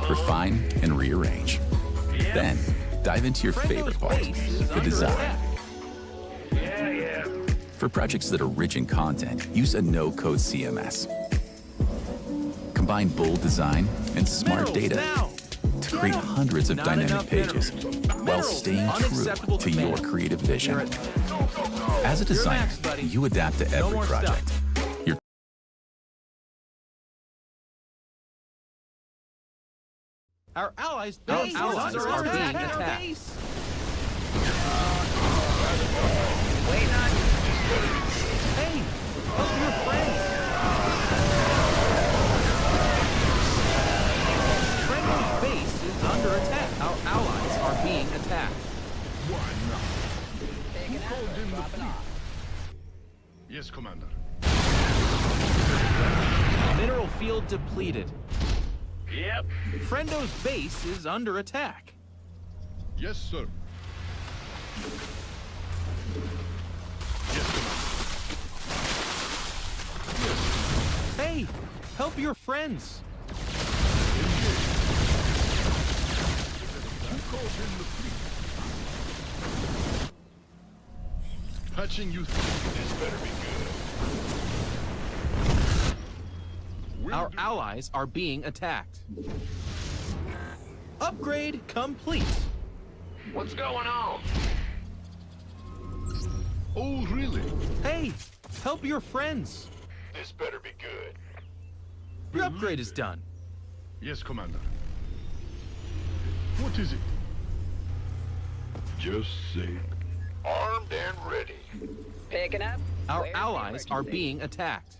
Refine and rearrange. Then, dive into your favorite part, the design. Yeah. For projects that are rich in content, use a no-code CMS. Combine bold design and smart Minerals data now. to create hundreds of Not dynamic enough pages while Minerals, staying unacceptable true to your command. creative vision. You're at- As a designer, next, buddy. you adapt to No every more stuff. project. Your Our allies' base are being attacked. Waiting on you. Hey, help your friends. Friendly's base is under attack. Our allies are being attacked. Taking out. Dropping off. Yes, Commander. Mineral field depleted. Yep. Friendo's base is under attack. Yes, sir. Hey, help your friends. Patching you through. This better be good. Our allies are being attacked. Upgrade complete. What's going on? Oh, really? Hey, help your friends. This better be good. Your upgrade is done. Yes, Commander. What is it? Just say. Armed and ready. Picking up. Our Where's the allies are emergency? being attacked.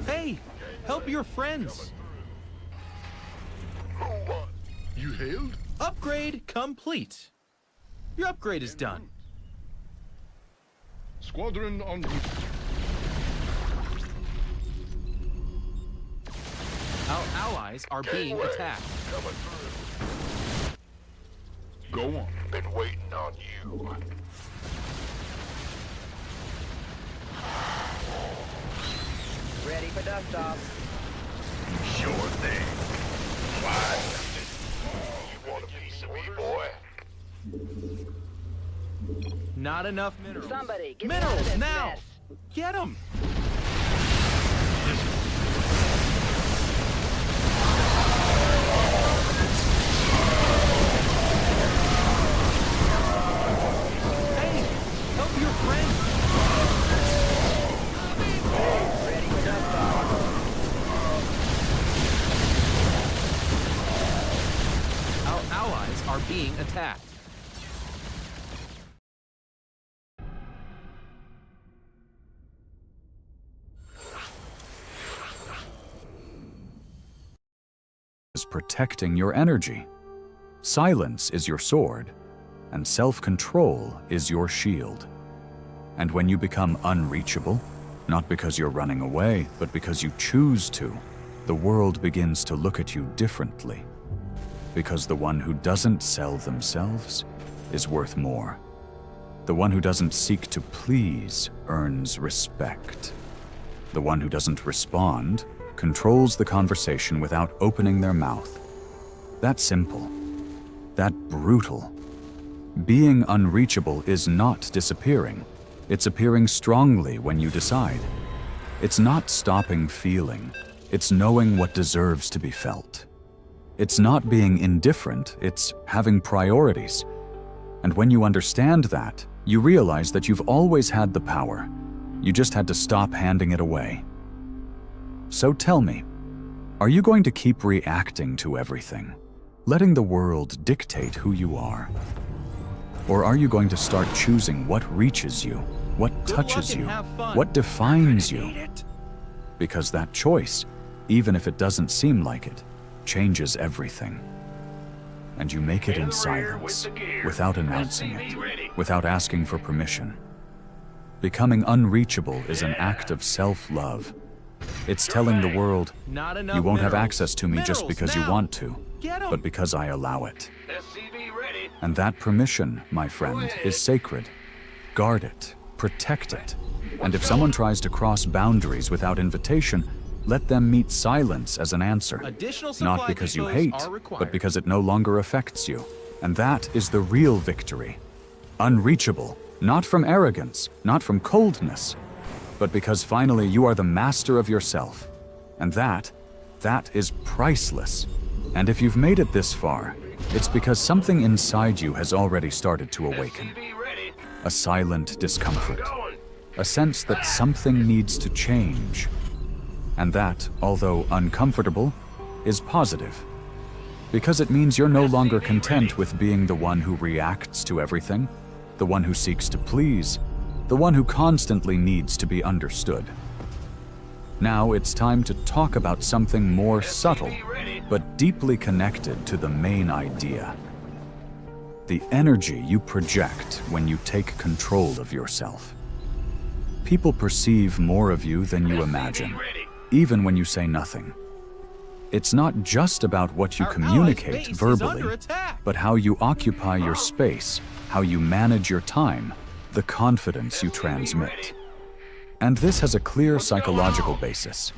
Hey, help your friends. You hailed? Upgrade complete. Your upgrade is done. Squadron on route. Our allies are being attacked. Coming through. Go on. Been waiting on you. Ready for dust off. Sure thing. Why? You want a piece of me, boy? Not enough minerals. Somebody, get me out of Minerals this now! mess. Get them! Hey, help your friend! Ready, jump off. Our allies are being attacked. Is protecting your energy. Silence is your sword, and self-control is your shield. And when you become unreachable, not because you're running away, but because you choose to, the world begins to look at you differently. Because the one who doesn't sell themselves is worth more. The one who doesn't seek to please earns respect. The one who doesn't respond controls the conversation without opening their mouth. That simple. That brutal. Being unreachable is not disappearing. It's appearing strongly when you decide. It's not stopping feeling. It's knowing what deserves to be felt. It's not being indifferent. It's having priorities. And when you understand that, you realize that you've always had the power. You just had to stop handing it away. So tell me, are you going to keep reacting to everything, letting the world dictate who you are? Or are you going to start choosing what reaches you, what touches you, what defines you? Because that choice, even if it doesn't seem like it, changes everything. And you make it in silence, without announcing it, without asking for permission. Becoming unreachable is an act of self-love. It's telling the world, you won't have access to me just because you want to, but because I allow it. And that permission, my friend, is sacred. Guard it, protect it. And if someone tries to cross boundaries without invitation, let them meet silence as an answer. Not because you hate, but because it no longer affects you. And that is the real victory. Unreachable, not from arrogance, not from coldness, but because finally you are the master of yourself. And that is priceless. And if you've made it this far, it's because something inside you has already started to awaken. A silent discomfort, a sense that something needs to change. And that, although uncomfortable, is positive. Because it means you're no longer content with being the one who reacts to everything, the one who seeks to please, the one who constantly needs to be understood. Now it's time to talk about something more subtle, but deeply connected to the main idea. The energy you project when you take control of yourself. People perceive more of you than you imagine, even when you say nothing. It's not just about what you communicate verbally, but how you occupy your space, how you manage your time, the confidence you transmit. And this has a clear psychological basis.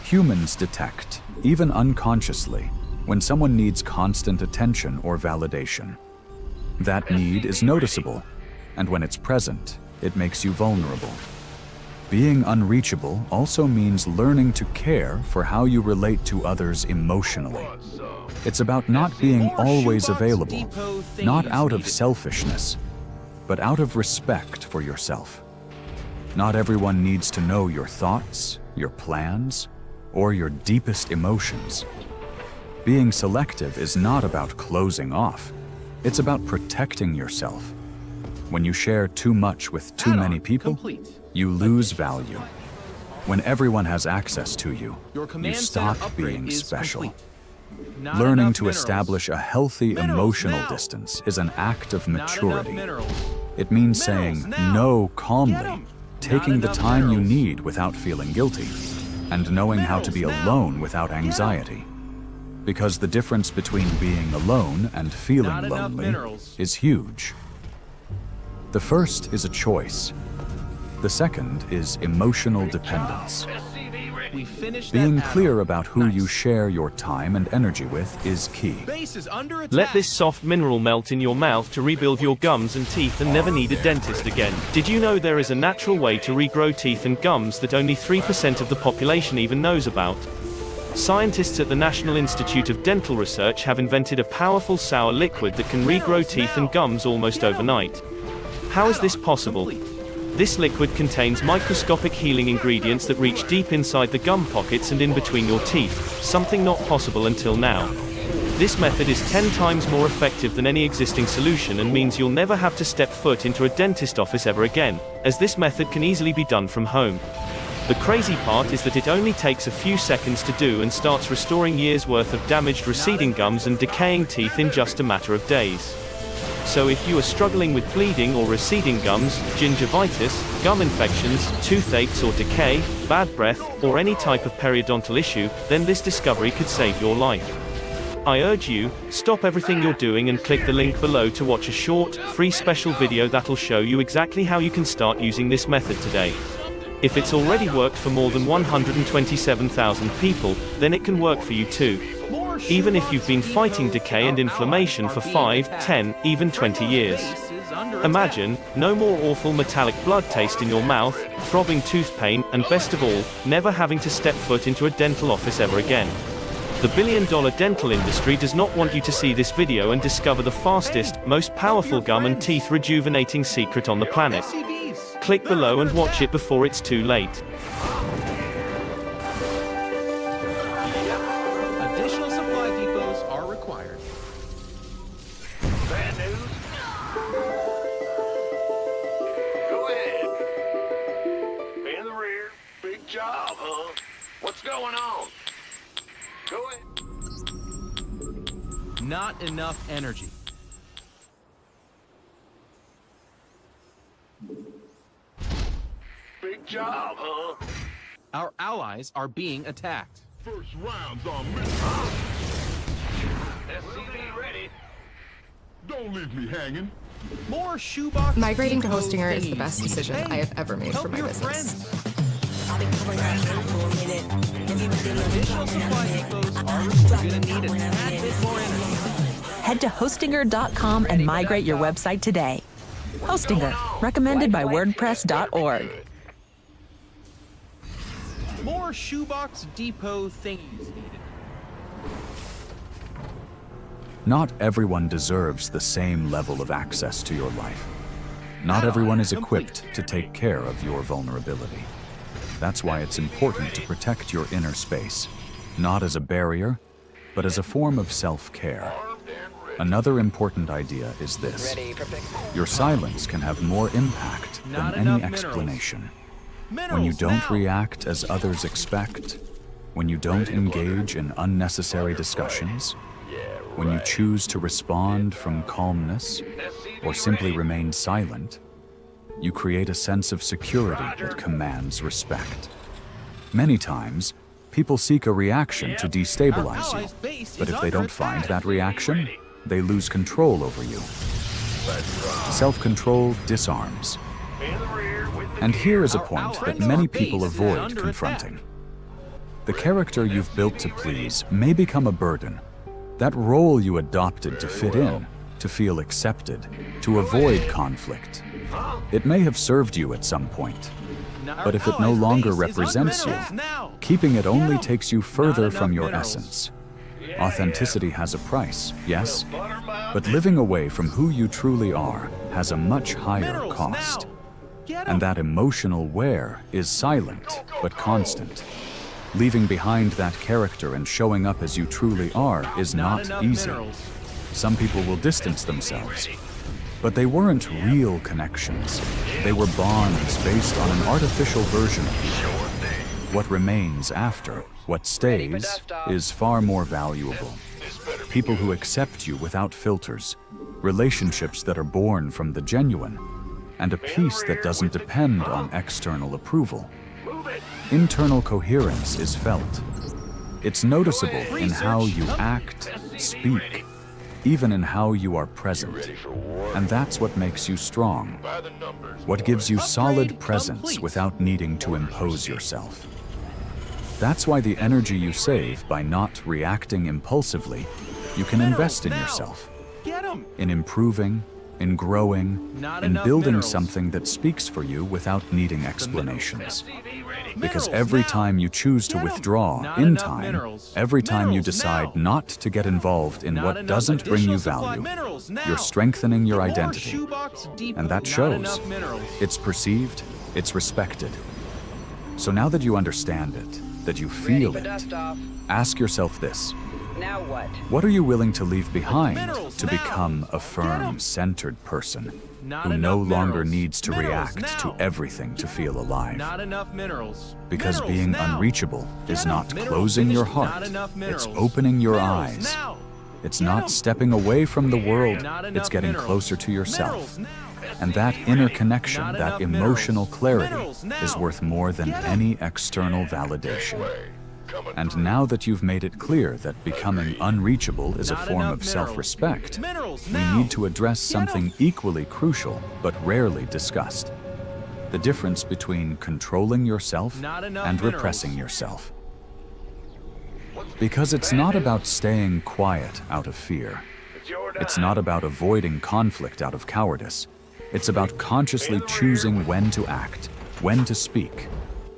Humans detect, even unconsciously, when someone needs constant attention or validation. That need is noticeable, and when it's present, it makes you vulnerable. Being unreachable also means learning to care for how you relate to others emotionally. It's about not being always available, not out of selfishness, but out of respect for yourself. Not everyone needs to know your thoughts, your plans, or your deepest emotions. Being selective is not about closing off. It's about protecting yourself. When you share too much with too many people, you lose value. When everyone has access to you, you stop being special. Learning to establish a healthy emotional distance is an act of maturity. It means saying no calmly, taking the time you need without feeling guilty, and knowing how to be alone without anxiety. Because the difference between being alone and feeling lonely is huge. The first is a choice. The second is emotional dependence. We finished Being that clear add-on. about who you Nice. share your time and energy with is key. Base is under attack. Let this soft mineral melt in your mouth to rebuild your gums and teeth and never need a dentist again. Did you know there is a natural way to regrow teeth and gums that only 3% of the population even knows about? Scientists at the National Institute of Dental Research have invented a powerful sour liquid that can regrow teeth and gums almost overnight. How is this possible? This liquid contains microscopic healing ingredients that reach deep inside the gum pockets and in between your teeth, something not possible until now. This method is 10 times more effective than any existing solution and means you'll never have to step foot into a dentist office ever again, as this method can easily be done from home. The crazy part is that it only takes a few seconds to do and starts restoring years' worth of damaged receding gums and decaying teeth in just a matter of days. So if you are struggling with bleeding or receding gums, gingivitis, gum infections, toothaches or decay, bad breath, or any type of periodontal issue, then this discovery could save your life. I urge you, stop everything you're doing and click the link below to watch a short, free special video that'll show you exactly how you can start using this method today. If it's already worked for more than 127,000 people, then it can work for you too. Even if you've been fighting decay and inflammation for 5, 10, even 20 years. Imagine, no more awful metallic blood taste in your mouth, throbbing tooth pain, and best of all, never having to step foot into a dental office ever again. The billion-dollar dental industry does not want you to see this video and discover the fastest, most powerful gum and teeth rejuvenating secret on the planet. Click below and watch it before it's too late. Additional supply depots are required. Bad news? Go ahead. In the rear. Big job, huh? What's going on? Go ahead. Not enough energy. Big job, huh? Our allies are being attacked. First round's on me. SCV ready. Don't leave me hanging. More shoebox. Migrating to depot Hostinger is the thingies. best decision Hey, I have ever made help for my your business. friends. Additional supply depots are required. We're gonna need a tad bit more energy. Head to Hostinger.com and migrate your website today. Hostinger, recommended by WordPress.org. More shoebox depot thingies needed. Not everyone deserves the same level of access to your life. Not everyone is equipped to take care of your vulnerability. That's why it's important to protect your inner space, not as a barrier, but as a form of self-care. Another important idea is this. Your silence can have more impact than any explanation. When you don't react as others expect, when you don't engage in unnecessary discussions, when you choose to respond from calmness or simply remain silent, you create a sense of security that commands respect. Many times, people seek a reaction to destabilize you, but if they don't find that reaction, they lose control over you. Self-control disarms. And here is a point that many people avoid confronting. The character you've built to please may become a burden. That role you adopted to fit in, to feel accepted, to avoid conflict. It may have served you at some point. But if it no longer represents you, keeping it only takes you further from your essence. Authenticity has a price, yes, but living away from who you truly are has a much higher cost. And that emotional wear is silent, but constant. Leaving behind that character and showing up as you truly are is not easy. Some people will distance themselves. But they weren't real connections. They were bonds based on an artificial version of you. What remains after, what stays, is far more valuable. People who accept you without filters, relationships that are born from the genuine, and a peace that doesn't depend on external approval. Internal coherence is felt. It's noticeable in how you act, speak, even in how you are present. And that's what makes you strong. What gives you solid presence without needing to impose yourself. That's why the energy you save by not reacting impulsively, you can invest in yourself, Get 'em! in improving, in growing, Not in enough building minerals. something that speaks for you without needing explanations. Because Minerals every now. time you choose to Get 'em. withdraw Not in enough time, minerals. every time you Minerals decide now. not to get involved in Not what enough doesn't bring you additional supply value, minerals now. you're strengthening your More identity. shoebox depot. And that Not shows. enough minerals. It's perceived, it's respected. So now that you understand it, that you Ready feel for it, dust off. ask yourself this. Now what? What are you willing to leave behind Minerals to now. become a Get 'em. firm, centered person Not who enough no longer minerals. needs to Minerals react now. to everything to feel alive? Not enough minerals. Because Minerals being now. unreachable is Get 'em. not Mineral closing your finished. heart, Not enough it's minerals. opening your Minerals eyes. now. It's Get not 'em. stepping away from the world, Not it's enough getting minerals. closer to yourself. Minerals now. And that inner connection, Not that enough emotional minerals. clarity, Minerals now. is worth more than Get 'em. any external validation. And now that you've made it clear that becoming unreachable is a Not form enough of minerals. self-respect, Minerals we now. need to address Get 'em. something equally crucial but rarely discussed. The difference between controlling yourself Not enough and minerals. repressing yourself. Because it's not about staying quiet out of fear. It's not about avoiding conflict out of cowardice. It's about consciously choosing when to act, when to speak,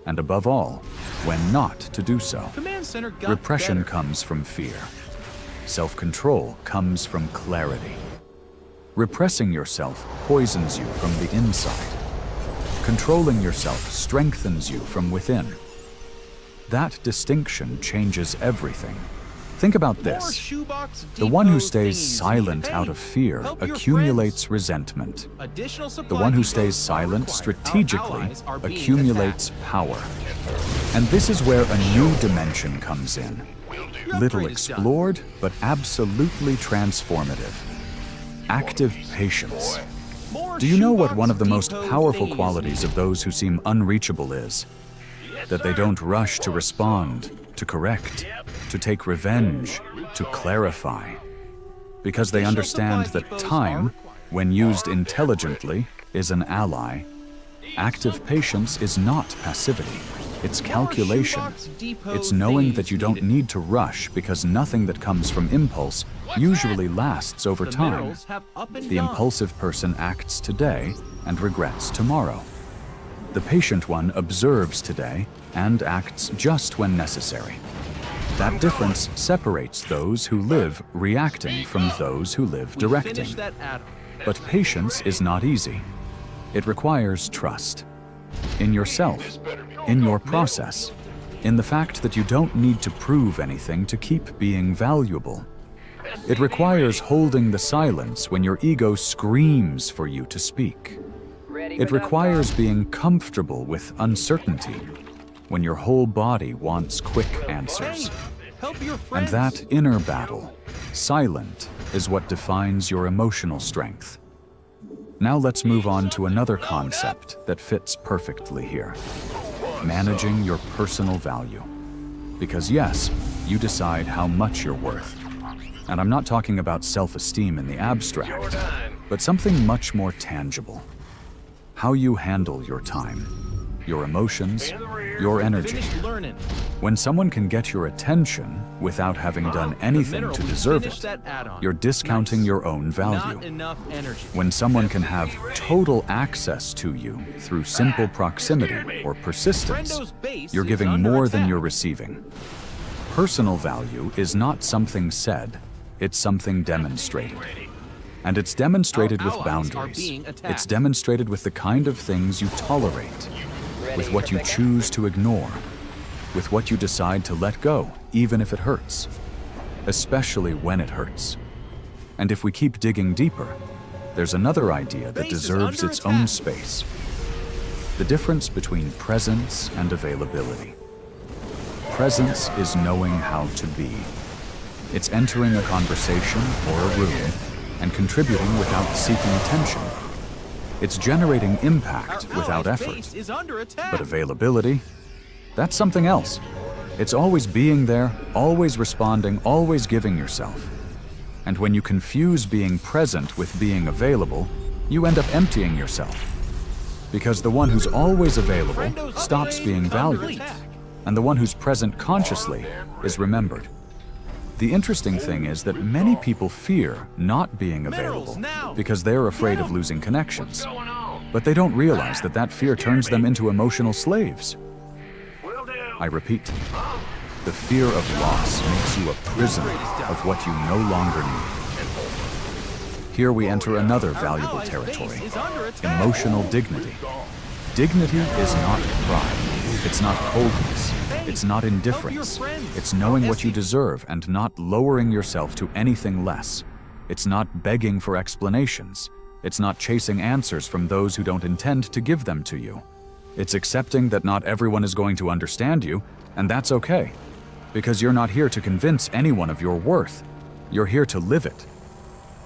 and above all, when not to do so. Command center got Repression better. comes from fear. Self-control comes from clarity. Repressing yourself poisons you from the inside. Controlling yourself strengthens you from within. That distinction changes everything. Think about More this. shoebox The one who depot stays thingies. silent Hey, out of fear help your accumulates friends. resentment. Additional The supply one who depots stays are silent required. Our strategically allies are being accumulates power. And this is where a new dimension comes in. Your Little upgrade is done. explored, but absolutely transformative. Active patience. More Do you know what shoebox one of the most depot powerful thingies qualities needed. of those who seem unreachable is? That they don't rush to respond, to correct, to take revenge, to clarify. Because they understand that time, when used intelligently, is an ally. Active patience is not passivity. It's calculation. It's knowing that you don't need to rush because nothing that comes from impulse usually lasts over The time. minerals have up and The gone. impulsive person acts today and regrets tomorrow. The patient one observes today and acts just when necessary. That difference separates those who live reacting from those who live We directing. finished that atom. But patience is not easy. It requires trust. In yourself, in your process, in the fact that you don't need to prove anything to keep being valuable. It requires holding the silence when your ego screams for you to speak. It requires being comfortable with uncertainty when your whole body wants quick answers. Help your And friends. that inner battle, silent, is what defines your emotional strength. Now let's move on to another concept that fits perfectly here. Managing your personal value. Because yes, you decide how much you're worth. And I'm not talking about self-esteem in the abstract, but something much more tangible. How you handle your time, your emotions, your energy. Finished learning. When someone can get your attention without having done The anything mineral, to we deserve finished it, that add-on. you're discounting Nice. your own value. Not enough energy. When someone can have total access to you through simple proximity or persistence, Brendo's base you're is giving under more than attack. you're receiving. Personal value is not something said, it's something demonstrated. And it's demonstrated Our with allies are boundaries. being attacked. It's demonstrated with the kind of things you tolerate, with what you choose to ignore, with what you decide to let go, even if it hurts, especially when it hurts. And if we keep digging deeper, there's another idea that Base is deserves under its own attack. space. The difference between presence and availability. Presence is knowing how to be. It's entering a conversation or a room and contributing without seeking attention. It's generating impact Our without allies' effort. base is under attack. But availability? That's something else. It's always being there, always responding, always giving yourself. And when you confuse being present with being available, you end up emptying yourself. Because the one who's always available Brendo's stops base being is under valued. attack. and the one who's present consciously is remembered. The interesting thing is that many people fear not being available because they're afraid of losing connections. But they don't realize that that fear turns them into emotional slaves. I repeat, the fear of loss makes you a prisoner of what you no longer need. Here we enter another valuable territory, emotional dignity. Dignity is not pride. It's not coldness. It's not indifference. It's knowing what you deserve and not lowering yourself to anything less. It's not begging for explanations. It's not chasing answers from those who don't intend to give them to you. It's accepting that not everyone is going to understand you, and that's okay. Because you're not here to convince anyone of your worth. You're here to live it.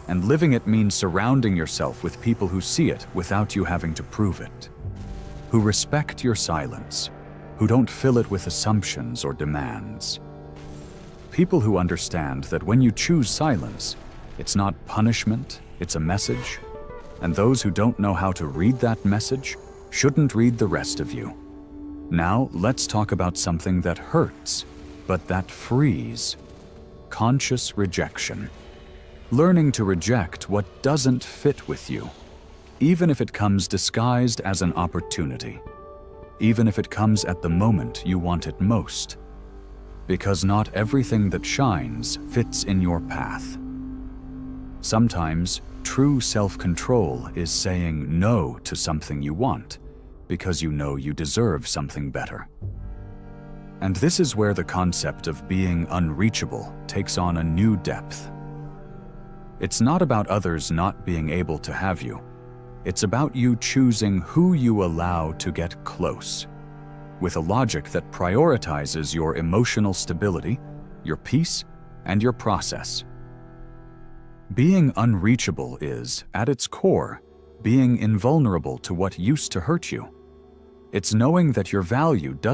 And living it means surrounding yourself with people who see it without you having to prove it. Who respect your silence, who don't fill it with assumptions or demands. People who understand that when you choose silence, it's not punishment, it's a message. And those who don't know how to read that message shouldn't read the rest of you. Now, let's talk about something that hurts, but that frees. Conscious rejection. Learning to reject what doesn't fit with you, even if it comes disguised as an opportunity, even if it comes at the moment you want it most, because not everything that shines fits in your path. Sometimes, true self-control is saying no to something you want, because you know you deserve something better. And this is where the concept of being unreachable takes on a new depth. It's not about others not being able to have you. It's about you choosing who you allow to get close, with a logic that prioritizes your emotional stability, your peace, and your process. Being unreachable is, at its core, being invulnerable to what used to hurt you. It's knowing that your value doesn't